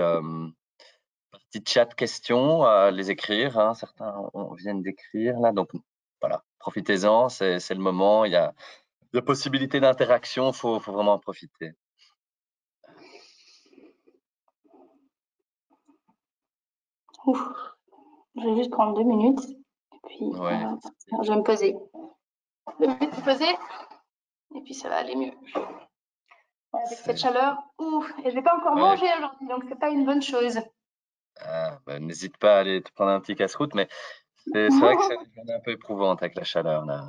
chat questions à les écrire, hein. Certains viennent d'écrire là, donc voilà, profitez-en, c'est le moment, il y a possibilité d'interaction, faut vraiment en profiter. Ouf. Je vais juste prendre 2 minutes et puis Ouais. je vais me poser. 2 minutes de poser et puis ça va aller mieux. Avec cette chaleur, ouf, et je vais pas encore manger aujourd'hui, donc c'est pas une bonne chose. Bah, n'hésite pas à aller te prendre un petit casse-croûte, mais c'est vrai que c'est une journée un peu éprouvante avec la chaleur là.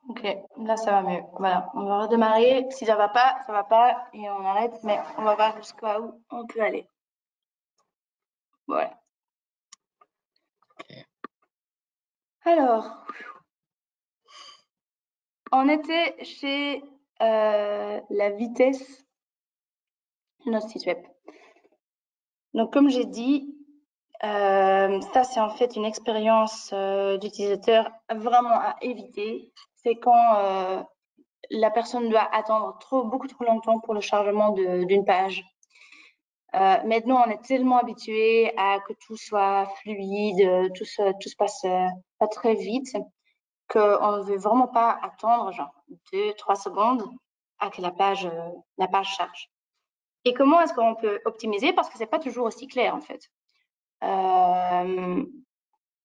Ok, là ça va mieux. Voilà, on va redémarrer. Si ça va pas et on arrête, mais on va voir jusqu'à où on peut aller. Voilà. Okay. Alors, on était chez la vitesse de notre site web. Donc, comme j'ai dit, ça c'est en fait une expérience d'utilisateur vraiment à éviter. C'est quand la personne doit attendre beaucoup trop longtemps pour le chargement d'une page. Maintenant, on est tellement habitué à que tout soit fluide, tout se passe pas très vite, qu'on ne veut vraiment pas attendre genre 2-3 secondes à que la page charge. Et comment est-ce qu'on peut optimiser? Parce que c'est pas toujours aussi clair en fait.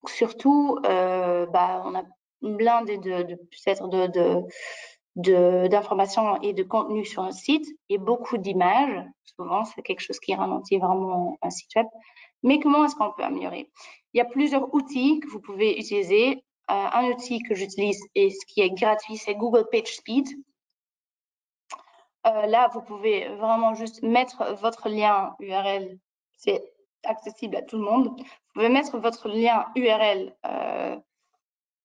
Surtout, on a blindé peut-être d'informations et de contenu sur un site et beaucoup d'images. Souvent, c'est quelque chose qui ralentit vraiment un site web. Mais comment est-ce qu'on peut améliorer? Il y a plusieurs outils que vous pouvez utiliser. Un outil que j'utilise et ce qui est gratuit, c'est Google PageSpeed. Là, vous pouvez vraiment juste mettre votre lien URL. C'est accessible à tout le monde. Vous pouvez mettre votre lien URL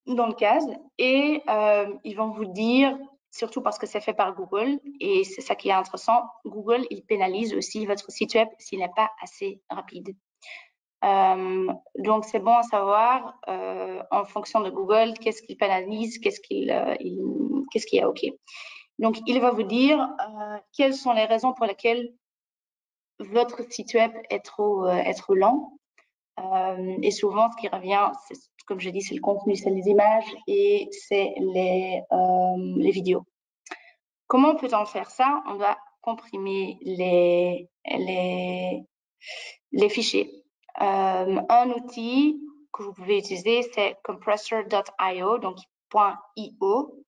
dans le case et ils vont vous dire, surtout parce que c'est fait par Google et c'est ça qui est intéressant, Google, il pénalise aussi votre site web s'il n'est pas assez rapide. Donc, c'est bon à savoir en fonction de Google, qu'est-ce qu'il pénalise, qu'est-ce qui est OK. Donc, il va vous dire quelles sont les raisons pour lesquelles votre site web est trop lent. Et souvent, ce qui revient, comme je dis, c'est le contenu, c'est les images et c'est les vidéos. Comment peut-on faire ça? On doit comprimer les fichiers. Un outil que vous pouvez utiliser, c'est compressor.io, donc .io.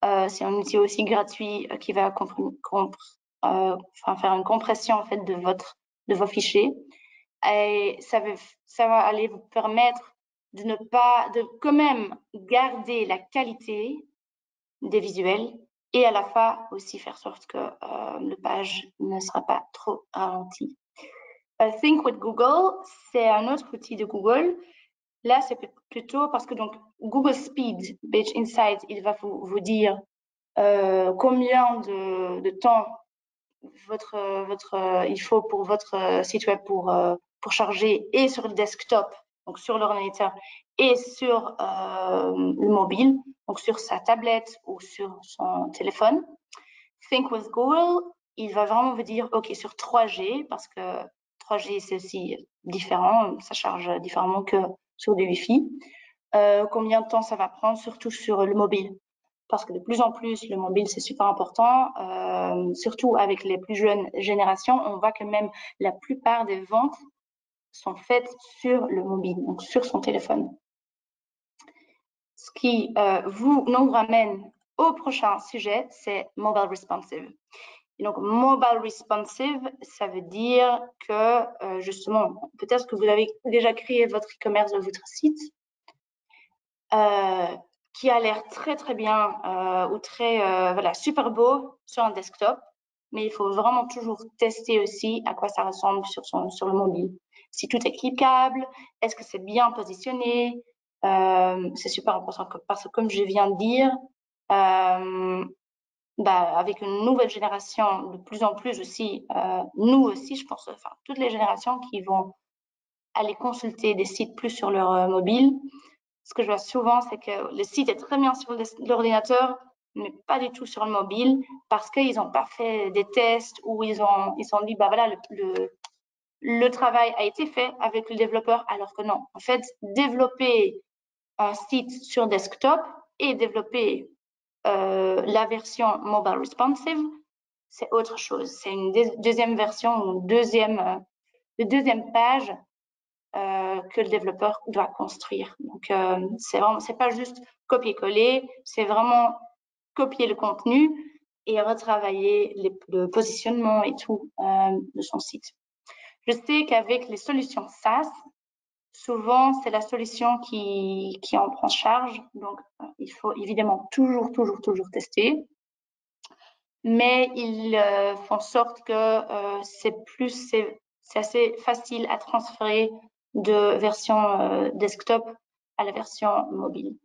C'est un outil aussi gratuit qui va faire une compression en fait de vos fichiers, et ça va aller vous permettre de quand même garder la qualité des visuels et à la fois aussi faire sorte que le page ne sera pas trop ralenti. Think with Google, c'est un autre outil de Google. Là, c'est plutôt parce que donc Google Speed Page Insight, il va vous dire combien de temps il faut pour votre site web pour charger, et sur le desktop, donc sur l'ordinateur, et sur le mobile, donc sur sa tablette ou sur son téléphone. Think with Google, il va vraiment vous dire, OK, sur 3G, parce que 3G, c'est aussi différent, ça charge différemment que sur du Wi-Fi. Combien de temps ça va prendre, surtout sur le mobile. Parce que de plus en plus, le mobile, c'est super important. Surtout avec les plus jeunes générations, on voit que même la plupart des ventes sont faites sur le mobile, donc sur son téléphone. Ce qui nous ramène au prochain sujet, c'est Mobile Responsive. Et donc, Mobile Responsive, ça veut dire que, justement, peut-être que vous avez déjà créé votre e-commerce de votre site, qui a l'air très, très bien ou très, super beau sur un desktop, mais il faut vraiment toujours tester aussi à quoi ça ressemble sur le mobile. Si tout est cliquable, est-ce que c'est bien positionné? C'est super important parce que, comme je viens de dire, avec une nouvelle génération, de plus en plus aussi, nous aussi, je pense, enfin, toutes les générations qui vont aller consulter des sites plus sur leur mobile. Ce que je vois souvent, c'est que le site est très bien sur l'ordinateur, mais pas du tout sur le mobile, parce qu'ils n'ont pas fait des tests où ils sont dit, voilà, le travail a été fait avec le développeur, alors que non. En fait, développer un site sur desktop et développer la version mobile responsive, c'est autre chose. C'est une deuxième version, une deuxième page que le développeur doit construire. Donc, c'est pas juste copier-coller, c'est vraiment copier le contenu et retravailler le positionnement et tout de son site. Je sais qu'avec les solutions SaaS, souvent, c'est la solution qui en prend charge. Donc, il faut évidemment toujours tester. Mais ils font en sorte que c'est assez facile à transférer de version desktop à la version mobile.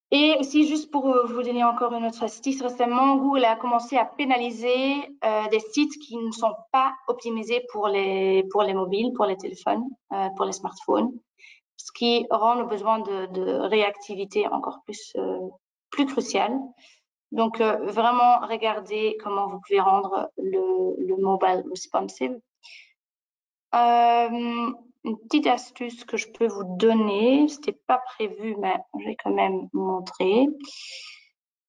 Et aussi, juste pour vous donner encore une autre astuce, récemment, Google a commencé à pénaliser des sites qui ne sont pas optimisés pour les mobiles, pour les téléphones, pour les smartphones, ce qui rend le besoin de réactivité encore plus crucial. Donc, vraiment, regardez comment vous pouvez rendre le mobile responsive. Une petite astuce que je peux vous donner, c'était pas prévu, mais je vais quand même montrer.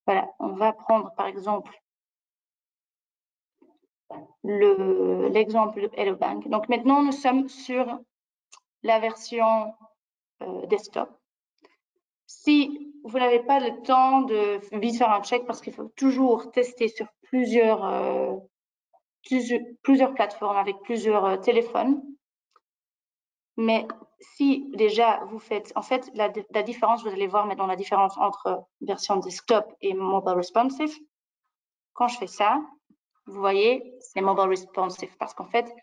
Voilà, on va prendre par exemple l'exemple de Hello Bank. Donc maintenant, nous sommes sur la version desktop. Si vous n'avez pas le temps de vite faire un check, parce qu'il faut toujours tester sur plusieurs plateformes avec plusieurs téléphones. Mais si déjà vous faites, en fait, la différence, vous allez voir maintenant la différence entre version desktop et mobile responsive. Quand je fais ça, vous voyez, c'est mobile responsive parce qu'en fait,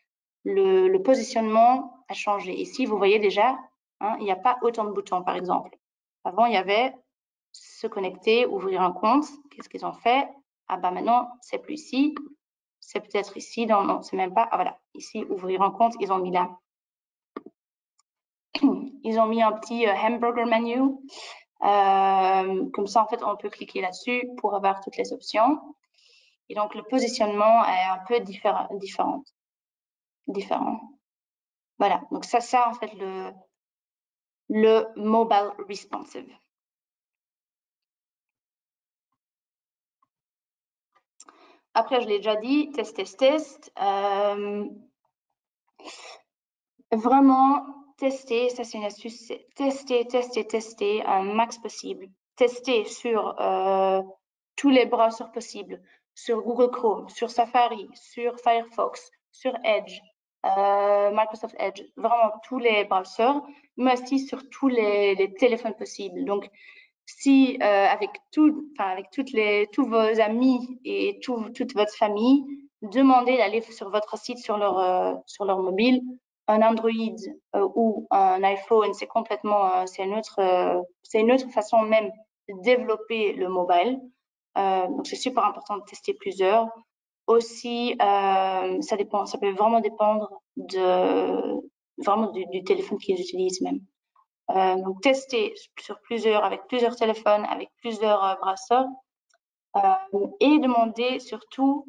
le positionnement a changé. Ici, vous voyez déjà, il n'y a pas autant de boutons, par exemple. Avant, il y avait se connecter, ouvrir un compte. Qu'est-ce qu'ils ont fait? Ah bah maintenant, c'est plus ici. C'est peut-être ici. Non, c'est même pas. Ah voilà, ici, ouvrir un compte, ils ont mis là. Ils ont mis un petit hamburger menu. Comme ça, en fait, on peut cliquer là-dessus pour avoir toutes les options. Et donc, le positionnement est un peu différent. Voilà. Donc, ça en fait, le mobile responsive. Après, je l'ai déjà dit, test. Vraiment, tester, ça c'est une astuce, c'est tester un max possible. Tester sur tous les browsers possibles, sur Google Chrome, sur Safari, sur Firefox, sur Edge, Microsoft Edge, vraiment tous les browsers, mais aussi sur tous les téléphones possibles. Donc, si avec tous vos amis et toute votre famille, demandez d'aller sur votre site sur leur mobile. Un Android ou un iPhone, c'est complètement, c'est une autre façon même de développer le mobile. Donc c'est super important de tester plusieurs. Aussi, ça peut vraiment dépendre vraiment du téléphone qu'ils utilisent même. Donc tester sur avec plusieurs téléphones, avec plusieurs browsers, et demander surtout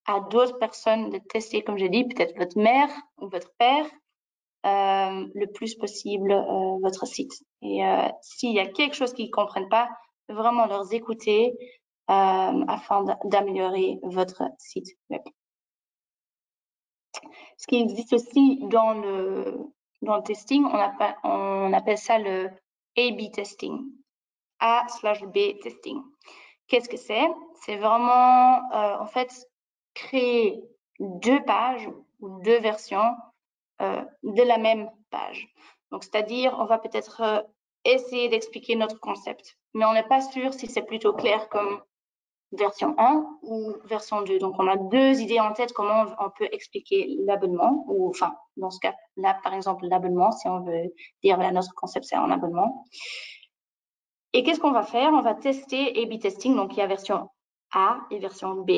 à d'autres personnes de tester, comme j'ai dit, peut-être votre mère ou votre père, le plus possible votre site. Et s'il y a quelque chose qu'ils ne comprennent pas, vraiment leur écouter afin d'améliorer votre site web. Ce qui existe aussi dans le testing, on appelle ça le A/B testing. A/B testing. Qu'est-ce que c'est? C'est vraiment, en fait, créer deux pages ou deux versions de la même page. Donc, c'est-à-dire, on va peut-être essayer d'expliquer notre concept, mais on n'est pas sûr si c'est plutôt clair comme version 1 ou version 2. Donc, on a deux idées en tête comment on peut expliquer l'abonnement, ou enfin, dans ce cas, là, par exemple, l'abonnement, si on veut dire, voilà, notre concept, c'est un abonnement. Et qu'est-ce qu'on va faire? On va tester A/B testing, donc il y a version A et version B.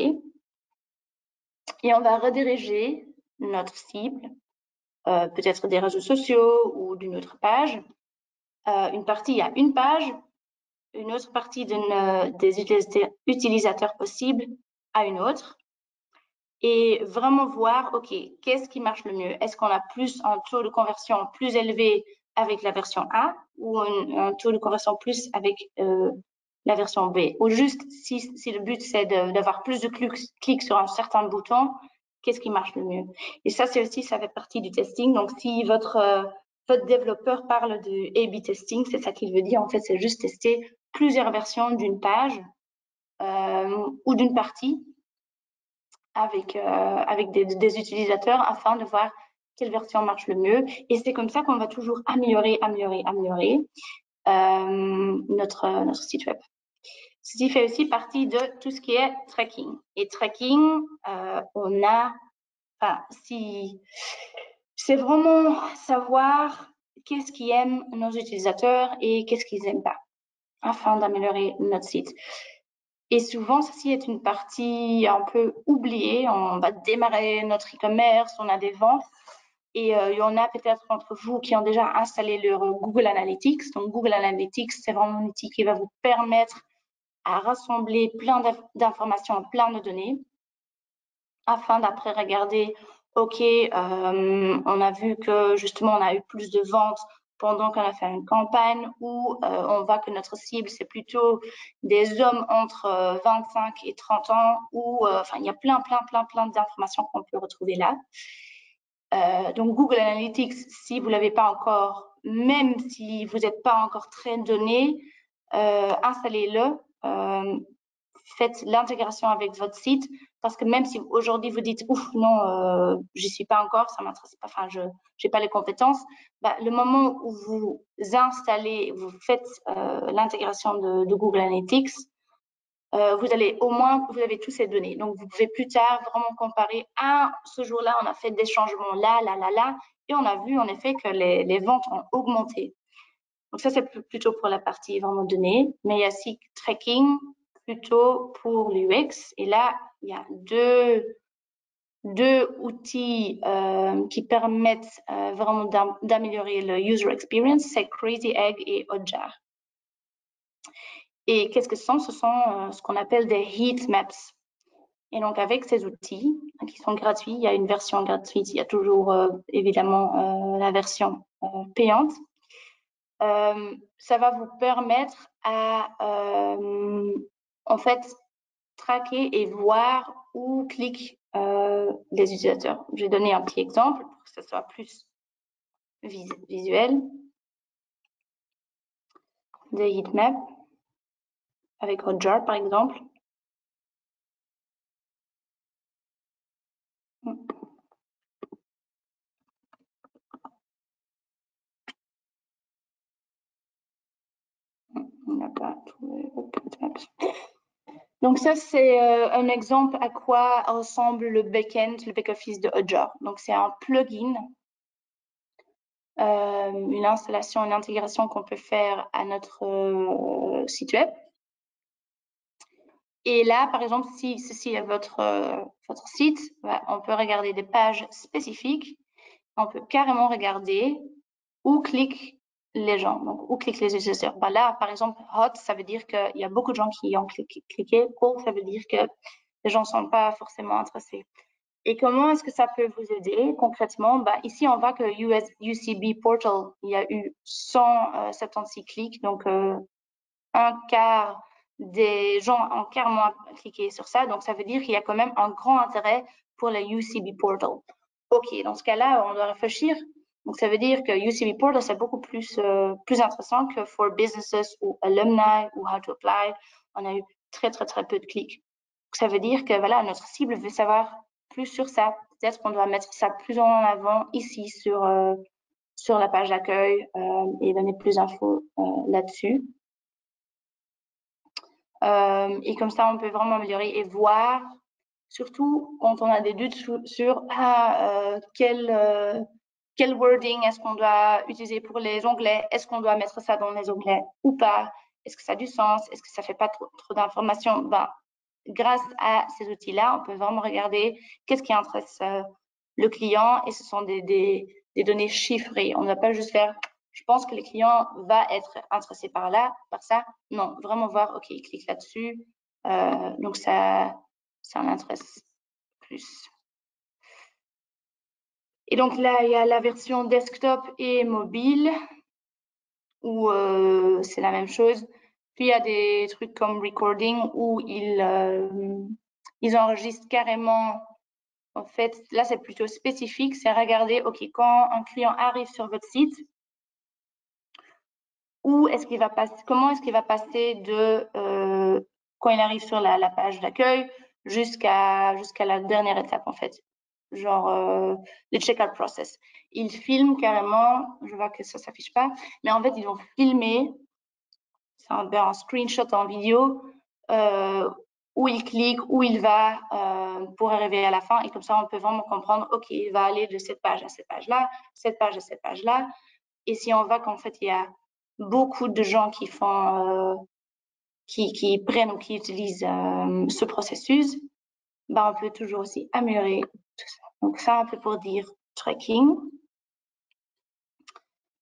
Et on va rediriger notre cible, peut-être des réseaux sociaux ou d'une autre page. Une partie à une page, une autre partie des utilisateurs possibles à une autre. Et vraiment voir, OK, qu'est-ce qui marche le mieux? Est-ce qu'on a plus un taux de conversion plus élevé avec la version A ou un taux de conversion plus avec la version B? Ou juste, si le but, c'est d'avoir plus de clics sur un certain bouton, qu'est-ce qui marche le mieux? Et ça, ça fait partie du testing. Donc, si votre développeur parle de A/B testing, c'est ça qu'il veut dire. En fait, c'est juste tester plusieurs versions d'une page ou d'une partie avec des utilisateurs afin de voir quelle version marche le mieux. Et c'est comme ça qu'on va toujours améliorer notre site web. Ceci fait aussi partie de tout ce qui est tracking. Et tracking, c'est vraiment savoir qu'est-ce qu'aiment nos utilisateurs et qu'est-ce qu'ils n'aiment pas afin d'améliorer notre site. Et souvent, ceci est une partie un peu oubliée. On va démarrer notre e-commerce, on a des ventes. Et il y en a peut-être entre vous qui ont déjà installé leur Google Analytics. Donc, Google Analytics, c'est vraiment un outil qui va vous permettre à rassembler plein d'informations, plein de données, afin d'après regarder, OK, on a vu que justement, on a eu plus de ventes pendant qu'on a fait une campagne, ou on voit que notre cible, c'est plutôt des hommes entre 25 et 30 ans, ou enfin, il y a plein d'informations qu'on peut retrouver là. Donc, Google Analytics, si vous ne l'avez pas encore, même si vous n'êtes pas encore très donné, installez-le, faites l'intégration avec votre site, parce que même si aujourd'hui vous dites ouf non, j'y suis pas encore, ça m'intéresse pas, enfin je n'ai pas les compétences, bah, le moment où vous installez, vous faites l'intégration de Google Analytics, vous allez au moins, vous avez toutes ces données. Donc vous pouvez plus tard vraiment comparer, ce jour-là on a fait des changements là, et on a vu en effet que les ventes ont augmenté. Donc ça c'est plutôt pour la partie vraiment données, mais il y a aussi tracking plutôt pour l'UX. Et là, il y a deux outils qui permettent vraiment d'améliorer le user experience, c'est Crazy Egg et Hotjar. Et qu'est-ce que ce sont? Ce sont ce qu'on appelle des heat maps. Et donc, avec ces outils qui sont gratuits, il y a une version gratuite, il y a toujours évidemment la version payante. Ça va vous permettre à, en fait, traquer et voir où cliquent les utilisateurs. Je vais donner un petit exemple pour que ce soit plus visuel de heatmap avec Hotjar par exemple. On n'a pas trouvé Donc ça, c'est un exemple à quoi ressemble le back-end, le back-office de Hotjar. Donc c'est un plugin, une installation, une intégration qu'on peut faire à notre site web. Et là, par exemple, si ceci est votre site, on peut regarder des pages spécifiques. On peut carrément regarder où cliquent les gens, donc où cliquent les utilisateurs. Là, par exemple, hot, ça veut dire qu'il y a beaucoup de gens qui ont cliqué. Cold, ça veut dire que les gens ne sont pas forcément intéressés. Et comment est-ce que ça peut vous aider concrètement? Ici, on voit que UCB Portal, il y a eu 176 clics, donc un quart des gens ont carrément cliqué sur ça. Donc, ça veut dire qu'il y a quand même un grand intérêt pour le UCB Portal. OK, dans ce cas-là, on doit réfléchir. Donc, ça veut dire que UCB Portal, c'est beaucoup plus intéressant que For Businesses ou Alumni ou How to Apply. On a eu très peu de clics. Donc, ça veut dire que voilà, notre cible veut savoir plus sur ça. Peut-être qu'on doit mettre ça plus en avant ici sur la page d'accueil et donner plus d'infos là-dessus. Et comme ça, on peut vraiment améliorer et voir, surtout quand on a des doutes sur quel wording est-ce qu'on doit utiliser pour les onglets, est-ce qu'on doit mettre ça dans les onglets ou pas, est-ce que ça a du sens, est-ce que ça fait pas trop d'informations. Grâce à ces outils-là, on peut vraiment regarder qu'est-ce qui intéresse le client et ce sont des données chiffrées. On ne va pas juste faire je pense que le client va être intéressé par ça. Non, vraiment voir, OK, il clique là-dessus. Donc, ça l'intéresse plus. Et donc là, il y a la version desktop et mobile où c'est la même chose. Puis, il y a des trucs comme recording où ils enregistrent carrément. En fait, là, c'est plutôt spécifique. C'est regarder, OK, quand un client arrive sur votre site, comment est-ce qu'il va passer de quand il arrive sur la page d'accueil jusqu'à la dernière étape en fait, genre le checkout process. Ils filment carrément, je vois que ça s'affiche pas, mais en fait ils vont filmer, c'est un screenshot en vidéo où il clique, où il va pour arriver à la fin et comme ça on peut vraiment comprendre, ok, il va aller de cette page à cette page-là, cette page à cette page-là. Et si on voit qu'en fait il y a beaucoup de gens qui font, qui prennent ou qui utilisent ce processus, on peut toujours aussi améliorer tout ça. Donc ça, un peu pour dire tracking.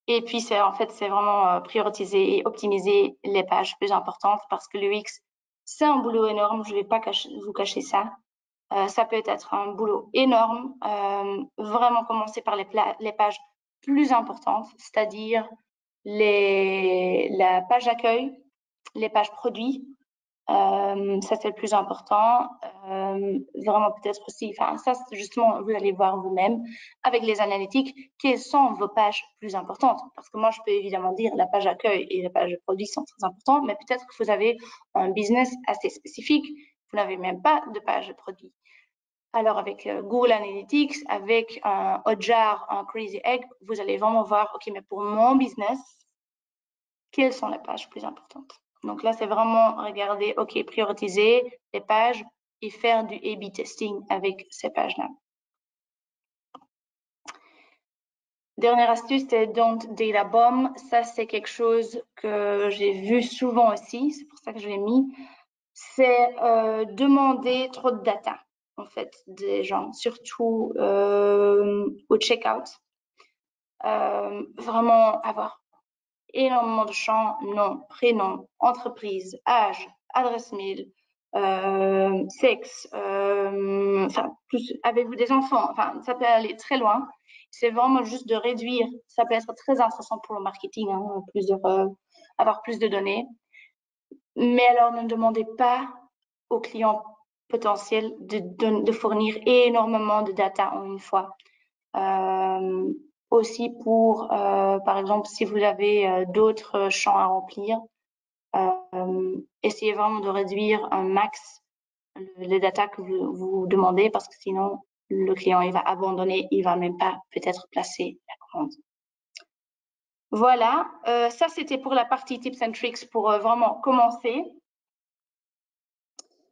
Et puis c'est vraiment prioriser et optimiser les pages plus importantes parce que l'UX, c'est un boulot énorme. Je ne vais pas vous cacher ça. Ça peut être un boulot énorme. Vraiment commencer par les pages plus importantes, c'est-à-dire la page d'accueil, les pages produits, ça c'est le plus important. Vraiment peut-être aussi, ça justement vous allez voir vous-même avec les analytiques, quelles sont vos pages plus importantes. Parce que moi je peux évidemment dire la page accueil et la page produit sont très importantes, mais peut-être que vous avez un business assez spécifique, vous n'avez même pas de page produit. Alors avec Google Analytics, avec un Hotjar, un Crazy Egg, vous allez vraiment voir, ok, mais pour mon business, quelles sont les pages plus importantes? Donc là, c'est vraiment regarder, ok, prioriser les pages et faire du A/B testing avec ces pages-là. Dernière astuce, c'est Don't Data Bomb. Ça, c'est quelque chose que j'ai vu souvent aussi, c'est pour ça que je l'ai mis. C'est demander trop de data, en fait, des gens, surtout au checkout. Vraiment avoir énormément de champs, nom, prénom, entreprise, âge, adresse mail, sexe, avez-vous des enfants? Enfin, ça peut aller très loin. C'est vraiment juste de réduire. Ça peut être très intéressant pour le marketing, avoir plus de données. Mais alors, ne demandez pas aux clients potentiels de fournir énormément de data en une fois. aussi pour, par exemple, si vous avez d'autres champs à remplir, essayez vraiment de réduire un max les data que vous demandez parce que sinon, le client, il va abandonner, il va même pas peut-être placer la commande. Voilà, ça c'était pour la partie tips and tricks pour vraiment commencer.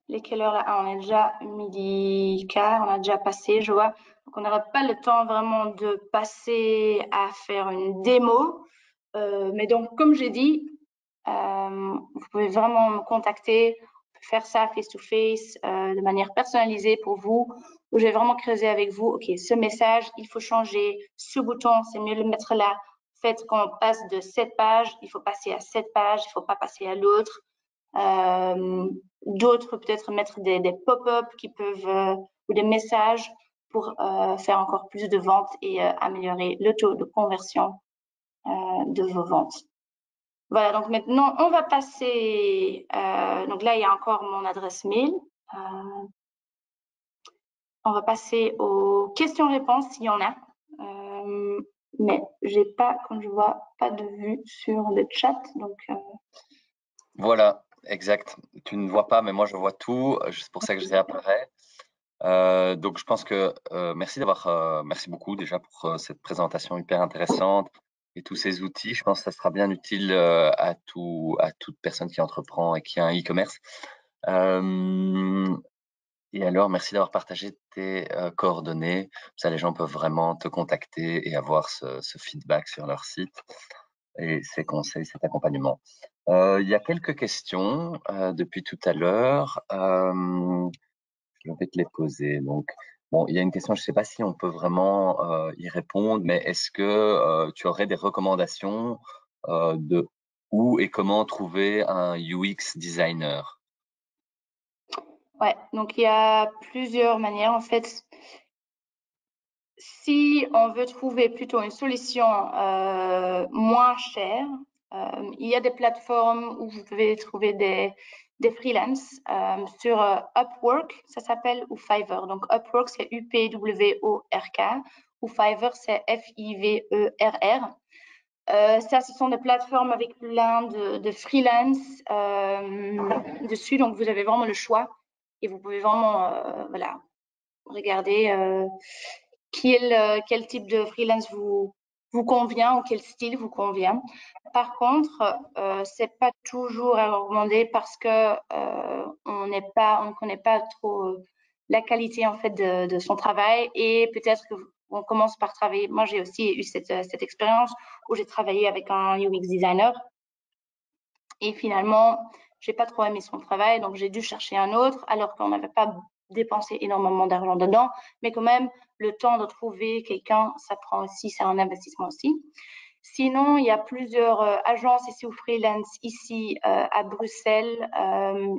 Les quelle heure là? Ah, on est déjà 12h15, on a déjà passé, je vois. Donc on n'aura pas le temps vraiment de passer à faire une démo. Mais donc, comme j'ai dit, vous pouvez vraiment me contacter, faire ça face-to-face, de manière personnalisée pour vous, où je vais vraiment creuser avec vous, OK, ce message, il faut changer, ce bouton, c'est mieux de le mettre là. Faites qu'on passe de cette page, il faut passer à cette page, il ne faut pas passer à l'autre. D'autres, peut-être mettre des pop-up qui peuvent, ou des messages pour faire encore plus de ventes et améliorer le taux de conversion de vos ventes. Voilà, donc maintenant, on va passer, donc là, il y a encore mon adresse mail. On va passer aux questions-réponses s'il y en a. Mais j'ai pas, comme je vois, pas de vue sur le chat, donc... Voilà, exact. Tu ne vois pas, mais moi je vois tout. C'est pour ça que je réapparais. Donc je pense que merci beaucoup déjà pour cette présentation hyper intéressante et tous ces outils. Je pense que ça sera bien utile à toute personne qui entreprend et qui a un e-commerce. Et alors, merci d'avoir partagé tes coordonnées. Ça, les gens peuvent vraiment te contacter et avoir ce feedback sur leur site et ces conseils, cet accompagnement. Il y a quelques questions depuis tout à l'heure. Je vais te les poser. Donc, bon, il y a une question, je ne sais pas si on peut vraiment y répondre, mais est-ce que tu aurais des recommandations de où et comment trouver un UX designer? Ouais, donc il y a plusieurs manières. En fait, si on veut trouver plutôt une solution moins chère, il y a des plateformes où vous pouvez trouver des freelances sur Upwork, ça s'appelle, ou Fiverr. Donc Upwork, c'est UPWORK, ou Fiverr, c'est FIVERR. Ça, ce sont des plateformes avec plein de freelance dessus, donc vous avez vraiment le choix et vous pouvez vraiment voilà, regarder quel type de freelance vous convient ou quel style vous convient. Par contre, c'est pas toujours à recommander parce que on ne connaît pas trop la qualité en fait de son travail et peut-être que on commence par travailler. Moi, j'ai aussi eu cette expérience où j'ai travaillé avec un UX designer et finalement, j'ai pas trop aimé son travail, donc j'ai dû chercher un autre alors qu'on n'avait pas dépensé énormément d'argent dedans, mais quand même, le temps de trouver quelqu'un, ça prend aussi, c'est un investissement aussi. Sinon, il y a plusieurs agences ici ou freelance ici à Bruxelles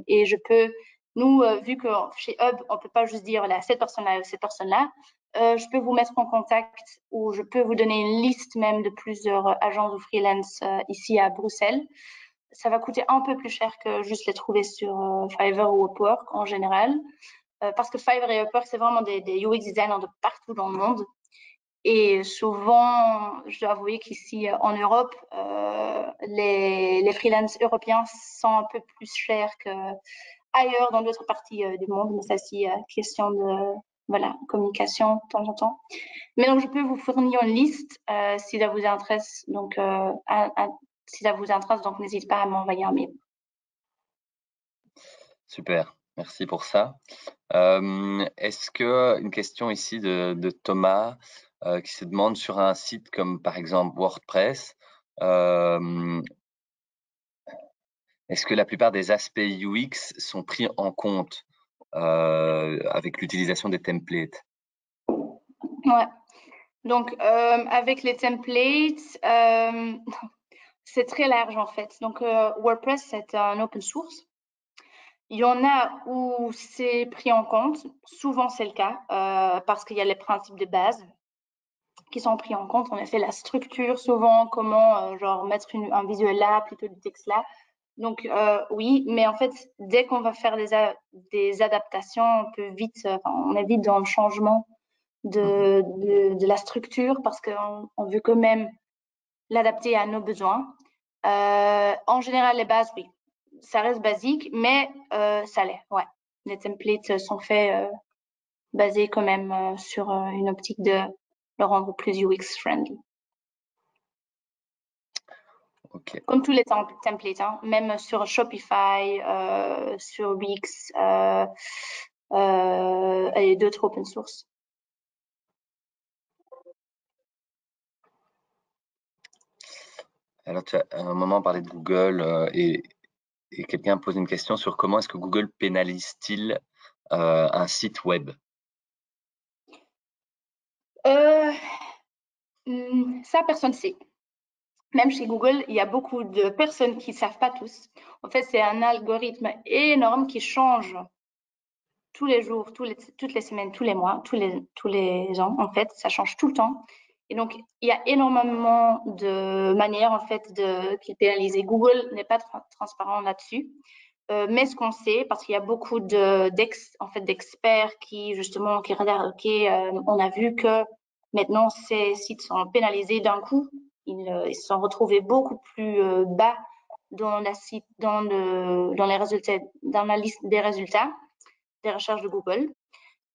et je peux, nous, vu que chez Hub, on peut pas juste dire voilà, cette personne-là ou cette personne-là, je peux vous mettre en contact ou je peux vous donner une liste même de plusieurs agences ou freelance ici à Bruxelles. Ça va coûter un peu plus cher que juste les trouver sur Fiverr ou Upwork en général, parce que Fiverr et Upwork, c'est vraiment des UX designers de partout dans le monde. Et souvent, je dois avouer qu'ici en Europe, les freelances européens sont un peu plus chers qu'ailleurs dans d'autres parties du monde. Mais ça, c'est question de voilà, communication de temps en temps. Mais donc, je peux vous fournir une liste si ça vous intéresse. Donc, si ça vous intéresse, donc n'hésitez pas à m'envoyer un mail. Super, merci pour ça. Est-ce que une question ici de Thomas qui se demande sur un site comme par exemple WordPress, est-ce que la plupart des aspects UX sont pris en compte avec l'utilisation des templates? Ouais. Donc, avec les templates, c'est très large en fait. Donc, WordPress, c'est un open source. Il y en a où c'est pris en compte. Souvent, c'est le cas parce qu'il y a les principes de base qui sont pris en compte. On a fait la structure souvent, comment genre mettre un visuel là plutôt du texte là. Donc oui, mais en fait, dès qu'on va faire des adaptations, on peut vite, on est vite dans le changement de la structure parce qu'on veut quand même l'adapter à nos besoins. En général, les bases, oui, ça reste basique, mais ça l'est, ouais. Les templates sont faits basés quand même sur une optique de le rendre plus UX friendly. Ok. Comme tous les templates, hein, même sur Shopify, sur Wix et d'autres open source. Alors, tu as à un moment parlé de Google et quelqu'un pose une question sur comment est-ce que Google pénalise-t-il un site web? Ça, personne ne sait. Même chez Google, il y a beaucoup de personnes qui ne savent pas tous. En fait, c'est un algorithme énorme qui change tous les jours, toutes les semaines, tous les mois, tous les ans. En fait, ça change tout le temps. Et donc, il y a énormément de manières en fait de pénaliser. Google n'est pas transparent là-dessus. Mais ce qu'on sait, parce qu'il y a beaucoup d'experts qui justement qui regardent, ok, on a vu que maintenant ces sites sont pénalisés d'un coup, ils se sont retrouvés beaucoup plus bas dans les résultats, dans la liste des résultats des recherches de Google.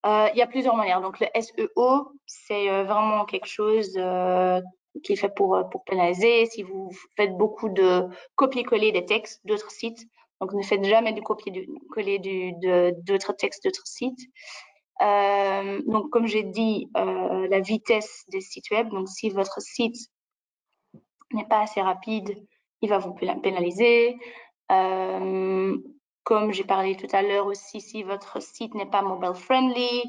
Il y a plusieurs manières. Donc le SEO, c'est vraiment quelque chose qui est fait pour pénaliser. Si vous faites beaucoup de copier-coller des textes d'autres sites, donc ne faites jamais de copier-coller d'autres textes d'autres sites. Donc comme j'ai dit, la vitesse des sites web. Donc si votre site n'est pas assez rapide, il va vous pénaliser. Comme j'ai parlé tout à l'heure aussi, si votre site n'est pas mobile friendly,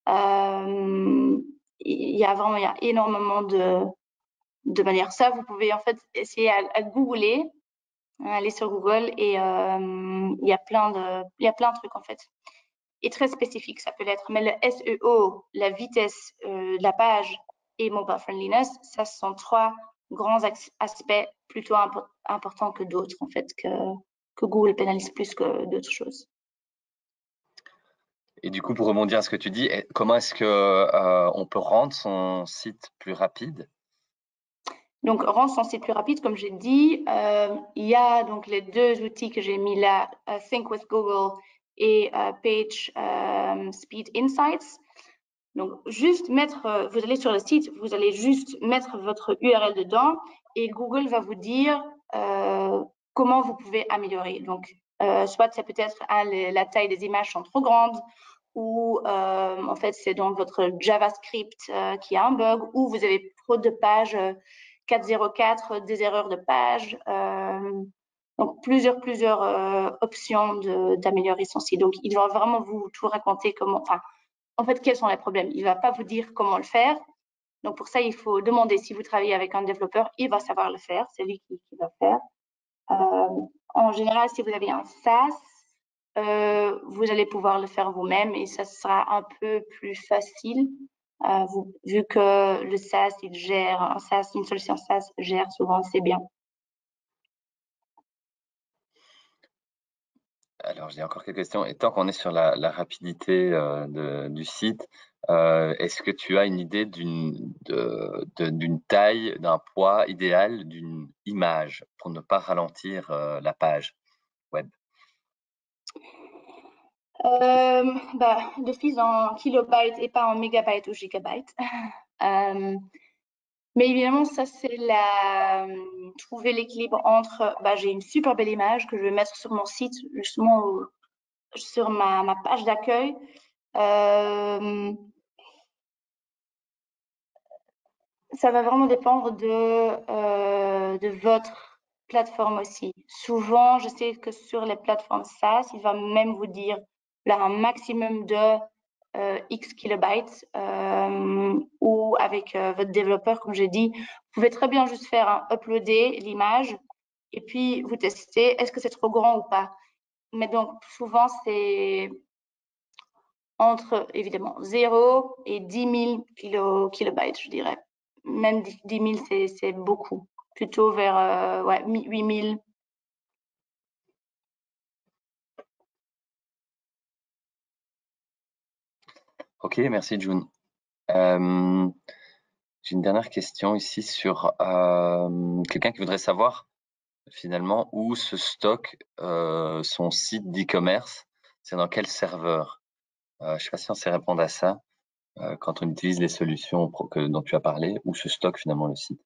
il y a énormément de manières. Ça, vous pouvez en fait essayer à googler, aller sur Google et il y a plein de trucs en fait. Et très spécifique, ça peut l'être. Mais le SEO, la vitesse de la page et mobile friendliness, ça ce sont trois grands aspects plutôt importants que d'autres en fait, que Google pénalise plus que d'autres choses. Et du coup, pour rebondir à ce que tu dis, comment est-ce que on peut rendre son site plus rapide? Donc, rendre son site plus rapide, comme j'ai dit, il y a donc les deux outils que j'ai mis là, Think with Google et Page Speed Insights. Donc, juste mettre, vous allez sur le site, vous allez juste mettre votre URL dedans et Google va vous dire comment vous pouvez améliorer. Donc, soit ça peut être la taille des images sont trop grandes ou en fait c'est dans votre JavaScript qui a un bug ou vous avez trop de pages 404, des erreurs de page. Donc, plusieurs options d'améliorer son site. Donc, il va vraiment vous tout raconter comment, enfin, en fait, quels sont les problèmes. Il ne va pas vous dire comment le faire. Donc, pour ça, il faut demander si vous travaillez avec un développeur, il va savoir le faire. C'est lui qui va faire. En général, si vous avez un SaaS, vous allez pouvoir le faire vous-même et ça sera un peu plus facile vu que le SaaS, une solution SaaS gère souvent assez bien. Alors, j'ai encore quelques questions. Et tant qu'on est sur la rapidité du site, est-ce que tu as une idée d'une taille, d'un poids idéal d'une image pour ne pas ralentir la page web? D'office en kilobytes et pas en mégabytes ou gigabytes. Mais évidemment, ça, c'est trouver l'équilibre entre, j'ai une super belle image que je vais mettre sur mon site, justement, sur ma page d'accueil. Ça va vraiment dépendre de votre plateforme aussi. Souvent, je sais que sur les plateformes SaaS, il va même vous dire là, un maximum de X kilobytes ou avec votre développeur, comme j'ai dit, vous pouvez très bien juste faire uploader l'image et puis vous testez est-ce que c'est trop grand ou pas. Mais donc, souvent, c'est entre, évidemment, 0 et 10 000 kilobytes, je dirais. Même 10 000, c'est beaucoup. Plutôt vers 8 000. Ok, merci June. J'ai une dernière question ici sur quelqu'un qui voudrait savoir finalement où se stocke son site d'e-commerce. C'est dans quel serveur? Je ne sais pas si on sait répondre à ça quand on utilise les solutions dont tu as parlé, où se stocke finalement le site.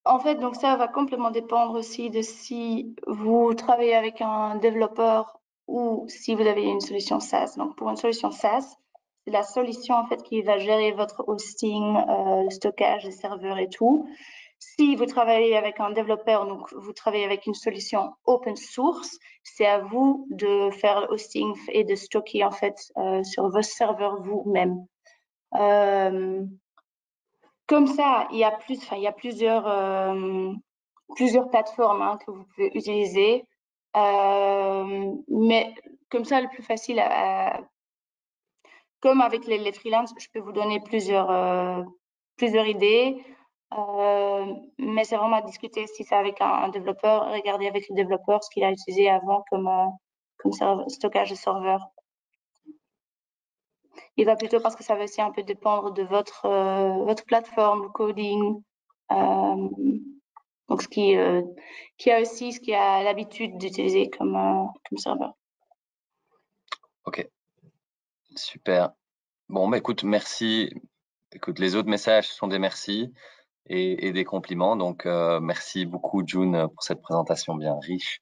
En fait, donc ça va complètement dépendre aussi de si vous travaillez avec un développeur ou si vous avez une solution SaaS. Donc, pour une solution SaaS, c'est la solution en fait qui va gérer votre hosting, le stockage des serveurs et tout. Si vous travaillez avec un développeur, donc vous travaillez avec une solution open source, c'est à vous de faire le hosting et de stocker en fait sur vos serveurs vous-même. Comme ça, il y a plusieurs plateformes hein, que vous pouvez utiliser. Mais comme ça, le plus facile, comme avec les freelances, je peux vous donner plusieurs idées. Mais c'est vraiment à discuter si c'est avec un développeur, regarder avec le développeur ce qu'il a utilisé avant comme stockage de serveur. Il va plutôt parce que ça va aussi un peu dépendre de votre plateforme, le coding. Euh, donc, qui a l'habitude d'utiliser comme serveur. Ok, super. Bon, bah écoute, merci. Écoute, les autres messages sont des merci et des compliments. Donc, merci beaucoup, June, pour cette présentation bien riche.